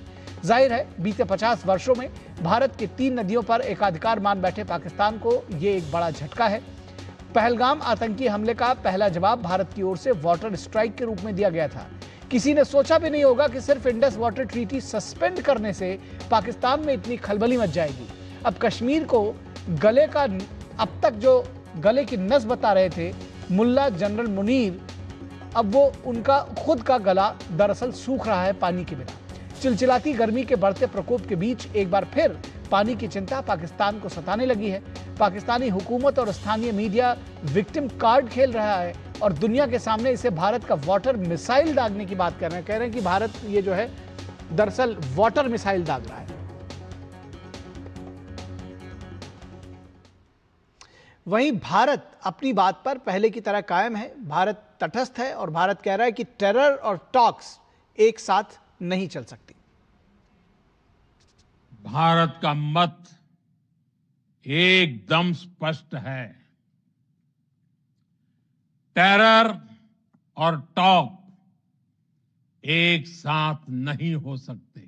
जाहिर है, बीते 50 वर्षों में भारत की 3 नदियों पर एकाधिकार मान बैठे पाकिस्तान को ये एक बड़ा झटका है। पहलगाम आतंकी हमले का पहला जवाब भारत की ओर से वाटर स्ट्राइक के रूप में दिया गया था। किसी ने सोचा भी नहीं होगा कि सिर्फ इंडस वाटर ट्रीटी सस्पेंड करने से पाकिस्तान में इतनी खलबली मच जाएगी। अब कश्मीर को गले का, अब तक जो गले की नस बता रहे थे मुल्ला जनरल मुनीर, अब वो उनका खुद का गला दरअसल सूख रहा है पानी के बिना। चिलचिलाती गर्मी के बढ़ते प्रकोप के बीच एक बार फिर पानी की चिंता पाकिस्तान को सताने लगी है। पाकिस्तानी हुकूमत और स्थानीय मीडिया विक्टिम कार्ड खेल रहा है और दुनिया के सामने इसे भारत का वाटर मिसाइल दागने की बात कर रहे हैं। कह रहे हैं कि भारत ये जो है दरअसल वाटर मिसाइल दाग रहा है। वहीं भारत अपनी बात पर पहले की तरह कायम है। भारत तटस्थ है और भारत कह रहा है कि टेरर और टॉक्स एक साथ नहीं चल सकती। भारत का मत एकदम स्पष्ट है। टेरर और टॉक एक साथ नहीं हो सकते।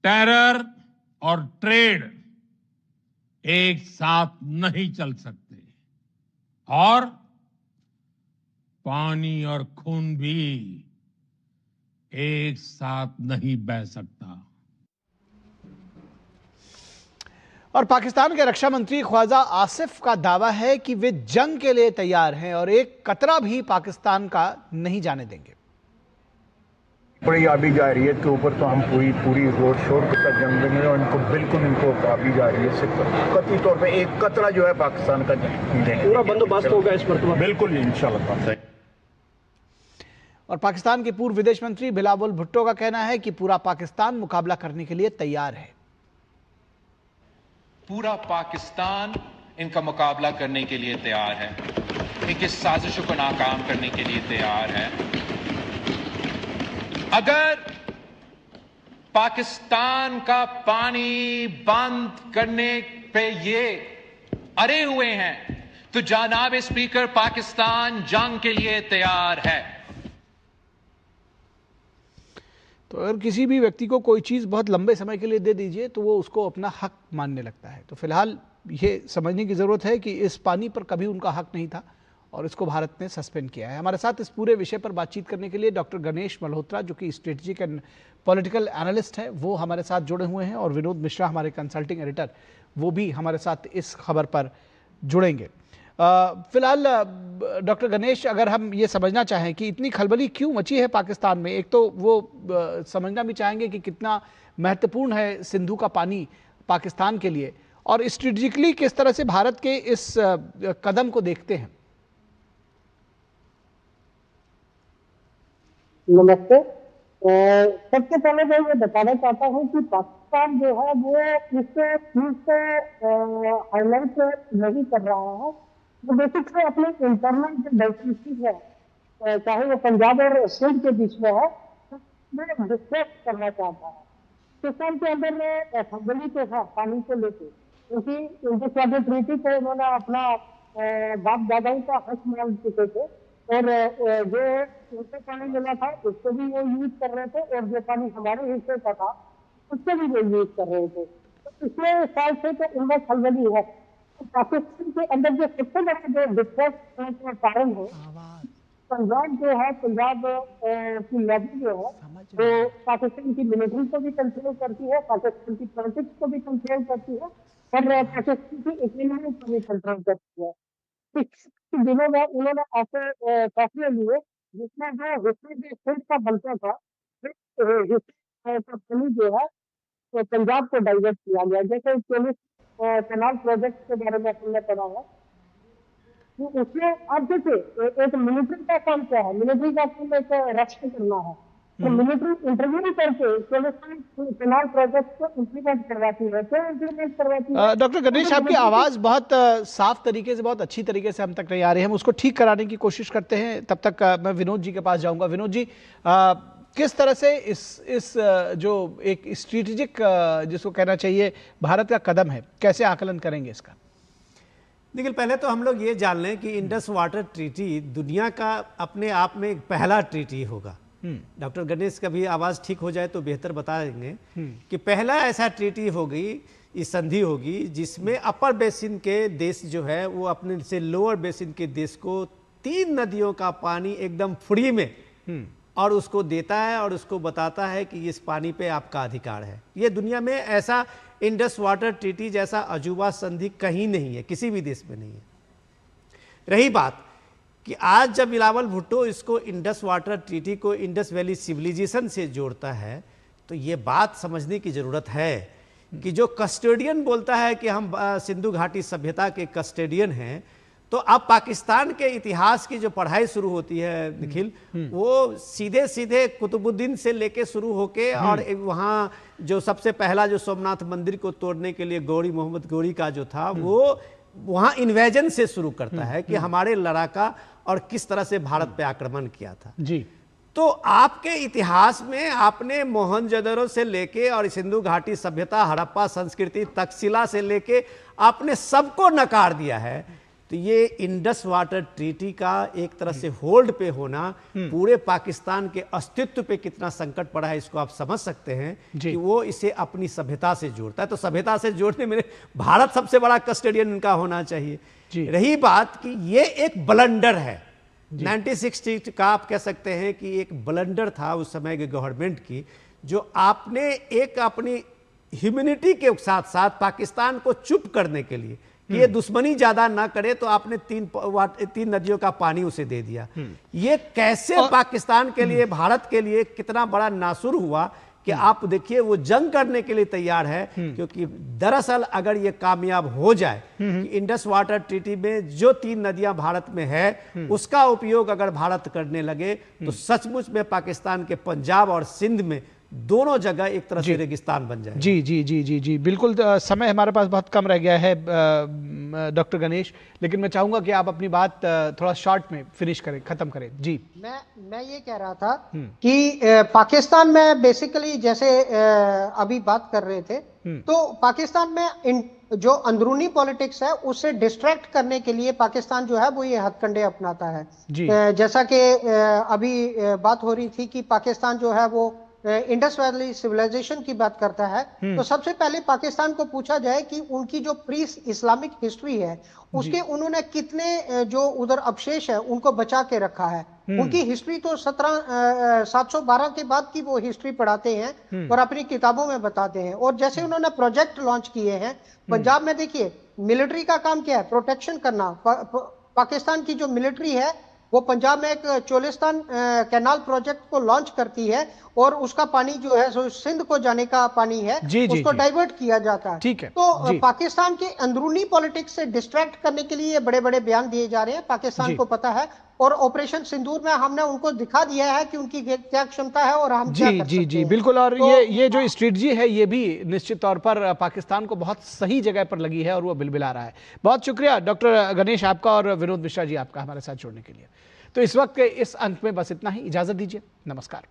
टेरर और ट्रेड एक साथ नहीं चल सकते और पानी और खून भी एक साथ नहीं बह सकता। और पाकिस्तान के रक्षा मंत्री ख्वाजा आसिफ का दावा है कि वे जंग के लिए तैयार हैं और एक कतरा भी पाकिस्तान का नहीं जाने देंगे। बड़ी आबी जारियत के ऊपर तो हम पूरी जोर शोर के साथ जंग देंगे और इनको आबी जारियत से कतई तौर पे एक कतरा जो है पाकिस्तान का देंगे। पूरा बंदोबस्त होगा इस पर? बिल्कुल इंशाल्लाह। और पाकिस्तान के पूर्व विदेश मंत्री बिलावल भुट्टो का कहना है कि पूरा पाकिस्तान मुकाबला करने के लिए तैयार है। पूरा पाकिस्तान इनका मुकाबला करने के लिए तैयार है, इनकी साजिशों को नाकाम करने के लिए तैयार है। अगर पाकिस्तान का पानी बंद करने पे ये अड़े हुए हैं तो जनाब स्पीकर पाकिस्तान जंग के लिए तैयार है। तो अगर किसी भी व्यक्ति को कोई चीज़ बहुत लंबे समय के लिए दे दीजिए तो वो उसको अपना हक मानने लगता है। तो फिलहाल ये समझने की ज़रूरत है कि इस पानी पर कभी उनका हक नहीं था और इसको भारत ने सस्पेंड किया है। हमारे साथ इस पूरे विषय पर बातचीत करने के लिए डॉक्टर गणेश मल्होत्रा, जो कि स्ट्रेटेजिक एंड पॉलिटिकल एनालिस्ट है, वो हमारे साथ जुड़े हुए हैं और विनोद मिश्रा, हमारे कंसल्टिंग एडिटर, वो भी हमारे साथ इस खबर पर जुड़ेंगे। फिलहाल डॉक्टर गणेश, अगर हम ये समझना चाहें कि इतनी खलबली क्यों मची है पाकिस्तान में, एक तो वो समझना भी चाहेंगे कि कितना महत्वपूर्ण है सिंधु का पानी पाकिस्तान के लिए, और स्ट्रेटेजिकली किस तरह से भारत के इस कदम को देखते हैं। नमस्ते। सबसे पहले मैं ये बताना चाहता हूँ कि पाकिस्तान जो है वो इस चीज से हाईलाइट नहीं कर रहा है। वो बेसिकली अपने इंटरनल जो डाइवर्सिटी है, चाहे वो पंजाब और सिंध के बीच में है, उसमें डिस्कस करना चाहता है। पाकिस्तान के अंदर खलबली के साथ पानी को लेकर क्योंकि इंडस वाटर ट्रीटी को उन्होंने अपना बाप दादाओं का हक मान चुके थे, और जो उनको पानी मिला था उसको भी वो यूज कर रहे थे, और जो पानी हमारे हिस्से का था उसको भी वो यूज कर रहे थे। तो पिछले साल से तो इनमें खलबली है। तो पाकिस्तान के अंदर जो सबसे बड़ा जो डिस्ट्रेस का कारण है, पंजाब जो है, पंजाब की लेवी जो है वो पाकिस्तान की मिलिट्री को भी कंट्रोल करती है, पाकिस्तान की पॉलिटिक्स को भी कंट्रोल करती है, और पाकिस्तान की इकोनॉमी को भी कंट्रोल करती है। पिछले दिनों में उन्होंने ऐसे फैसले लिए जिसमें जो हिस्से जो स्टेट का बनता था, हिस्से का पानी जो है तो पंजाब को डाइवर्ट किया गया। जैसे 24 कैनाल प्रोजेक्ट के बारे में हमने पढ़ा है, उसमें अब देखिए एक मिलिट्री का काम क्या है, मिलिट्री का काम एक रक्षा करना है, तो मिलिट्री इंटरव्यू करके कैनाल प्रोजेक्ट को इम्प्लीमेंट करवाती है। क्यों इम्प्लीमेंट करवाती है? डॉक्टर गणेश, आपकी आवाज बहुत साफ तरीके से, बहुत अच्छी तरीके से हम तक नहीं आ रही है, हम उसको ठीक कराने की कोशिश करते हैं। तब तक मैं विनोद जी के पास जाऊंगा। विनोद जी, किस तरह से इस जो एक स्ट्रेटेजिक जिसको कहना चाहिए भारत का कदम है, कैसे आकलन करेंगे इसका? देखिए, पहले तो हम लोग ये जान लें कि इंडस वाटर ट्रीटी दुनिया का अपने आप में एक पहला ट्रीटी होगा। डॉक्टर गणेश का भी आवाज़ ठीक हो जाए तो बेहतर बताएंगे कि पहला ऐसा ट्रीटी होगी, इस संधि होगी जिसमें अपर बेसिन के देश जो है वो अपने से लोअर बेसिन के देश को 3 नदियों का पानी एकदम फ्री में और उसको देता है और उसको बताता है कि इस पानी पे आपका अधिकार है। ये दुनिया में ऐसा इंडस वाटर ट्रीटी जैसा अजूबा संधि कहीं नहीं है, किसी भी देश में नहीं है। रही बात कि आज जब बिलावल भुट्टो इसको इंडस वाटर ट्रीटी को इंडस वैली सिविलाइजेशन से जोड़ता है, तो ये बात समझने की ज़रूरत है कि जो कस्टोडियन बोलता है कि हम सिंधु घाटी सभ्यता के कस्टोडियन हैं, तो अब पाकिस्तान के इतिहास की जो पढ़ाई शुरू होती है निखिल, वो सीधे सीधे कुतुबुद्दीन से लेके शुरू होके और वहाँ जो सबसे पहला जो सोमनाथ मंदिर को तोड़ने के लिए गौरी मोहम्मद गौरी का जो था, वो वहाँ इन्वेजन से शुरू करता है कि हमारे लड़ाका और किस तरह से भारत पे आक्रमण किया था जी। तो आपके इतिहास में आपने मोहनजोदड़ो से लेके और सिंधु घाटी सभ्यता, हड़प्पा संस्कृति, तक्षशिला से लेके आपने सबको नकार दिया है। तो ये इंडस वाटर ट्रीटी का एक तरह से होल्ड पे होना पूरे पाकिस्तान के अस्तित्व पे कितना संकट पड़ा है, इसको आप समझ सकते हैं कि वो इसे अपनी सभ्यता से जोड़ता है। तो सभ्यता से जोड़ने में भारत सबसे बड़ा कस्टोडियन इनका होना चाहिए। रही बात कि ये एक ब्लंडर है, 1960 का आप कह सकते हैं कि एक ब्लंडर था उस समय के गवर्नमेंट की, जो आपने एक अपनी ह्यूमैनिटी के साथ साथ पाकिस्तान को चुप करने के लिए ये दुश्मनी ज्यादा ना करे, तो आपने 3 नदियों का पानी उसे दे दिया। ये कैसे पाकिस्तान के लिए, भारत के लिए कितना बड़ा नासुर हुआ कि आप देखिए वो जंग करने के लिए तैयार है, क्योंकि दरअसल अगर ये कामयाब हो जाए कि इंडस वाटर ट्रीटी में जो 3 नदियां भारत में है उसका उपयोग अगर भारत करने लगे, तो सचमुच में पाकिस्तान के पंजाब और सिंध में दोनों जगह एक तरह से रेगिस्तान बन जाए। जी जी जी जी जी बिल्कुल। समय हमारे पास बहुत कम रह गया है डॉक्टर गणेश, लेकिन मैं चाहूंगा कि आप अपनी बात थोड़ा शॉर्ट में फिनिश करें, खत्म करें। जी, मैं ये कह रहा था कि पाकिस्तान में बेसिकली जैसे अभी बात कर रहे थे, तो पाकिस्तान में जो अंदरूनी पॉलिटिक्स है उससे डिस्ट्रैक्ट करने के लिए पाकिस्तान जो है वो ये हथकंडे अपनाता है। जैसा कि अभी बात हो रही थी कि पाकिस्तान जो है वो इंडस वैली सिविलाइजेशन की बात करता है, तो सबसे पहले पाकिस्तान को पूछा जाए कि उनकी जो प्री इस्लामिक हिस्ट्री है उसके उन्होंने कितने जो उधर अवशेष है उनको बचा के रखा है। उनकी हिस्ट्री तो 712 के बाद की वो हिस्ट्री पढ़ाते हैं और अपनी किताबों में बताते हैं। और जैसे उन्होंने प्रोजेक्ट लॉन्च किए हैं पंजाब में, देखिए मिलिट्री का काम क्या है, प्रोटेक्शन करना। पाकिस्तान की जो मिलिट्री है वो पंजाब में एक चोलिस्तान कैनाल प्रोजेक्ट को लॉन्च करती है और उसका पानी जो है सो सिंध को जाने का पानी है, उसको डाइवर्ट किया जाता है। ठीक है। तो पाकिस्तान के अंदरूनी पॉलिटिक्स से डिस्ट्रैक्ट करने के लिए बड़े बड़े बयान दिए जा रहे हैं, पाकिस्तान को पता है। और ऑपरेशन सिंदूर में हमने उनको दिखा दिया है कि उनकी क्या क्षमता है और हम क्या कर सकते हैं। जी बिल्कुल। और तो ये जो स्ट्रेटजी है ये भी निश्चित तौर पर पाकिस्तान को बहुत सही जगह पर लगी है और वो बिलबिला रहा है। बहुत शुक्रिया डॉक्टर गणेश आपका और विनोद मिश्रा जी आपका हमारे साथ जुड़ने के लिए। तो इस वक्त के इस अंक में बस इतना ही, इजाजत दीजिए, नमस्कार।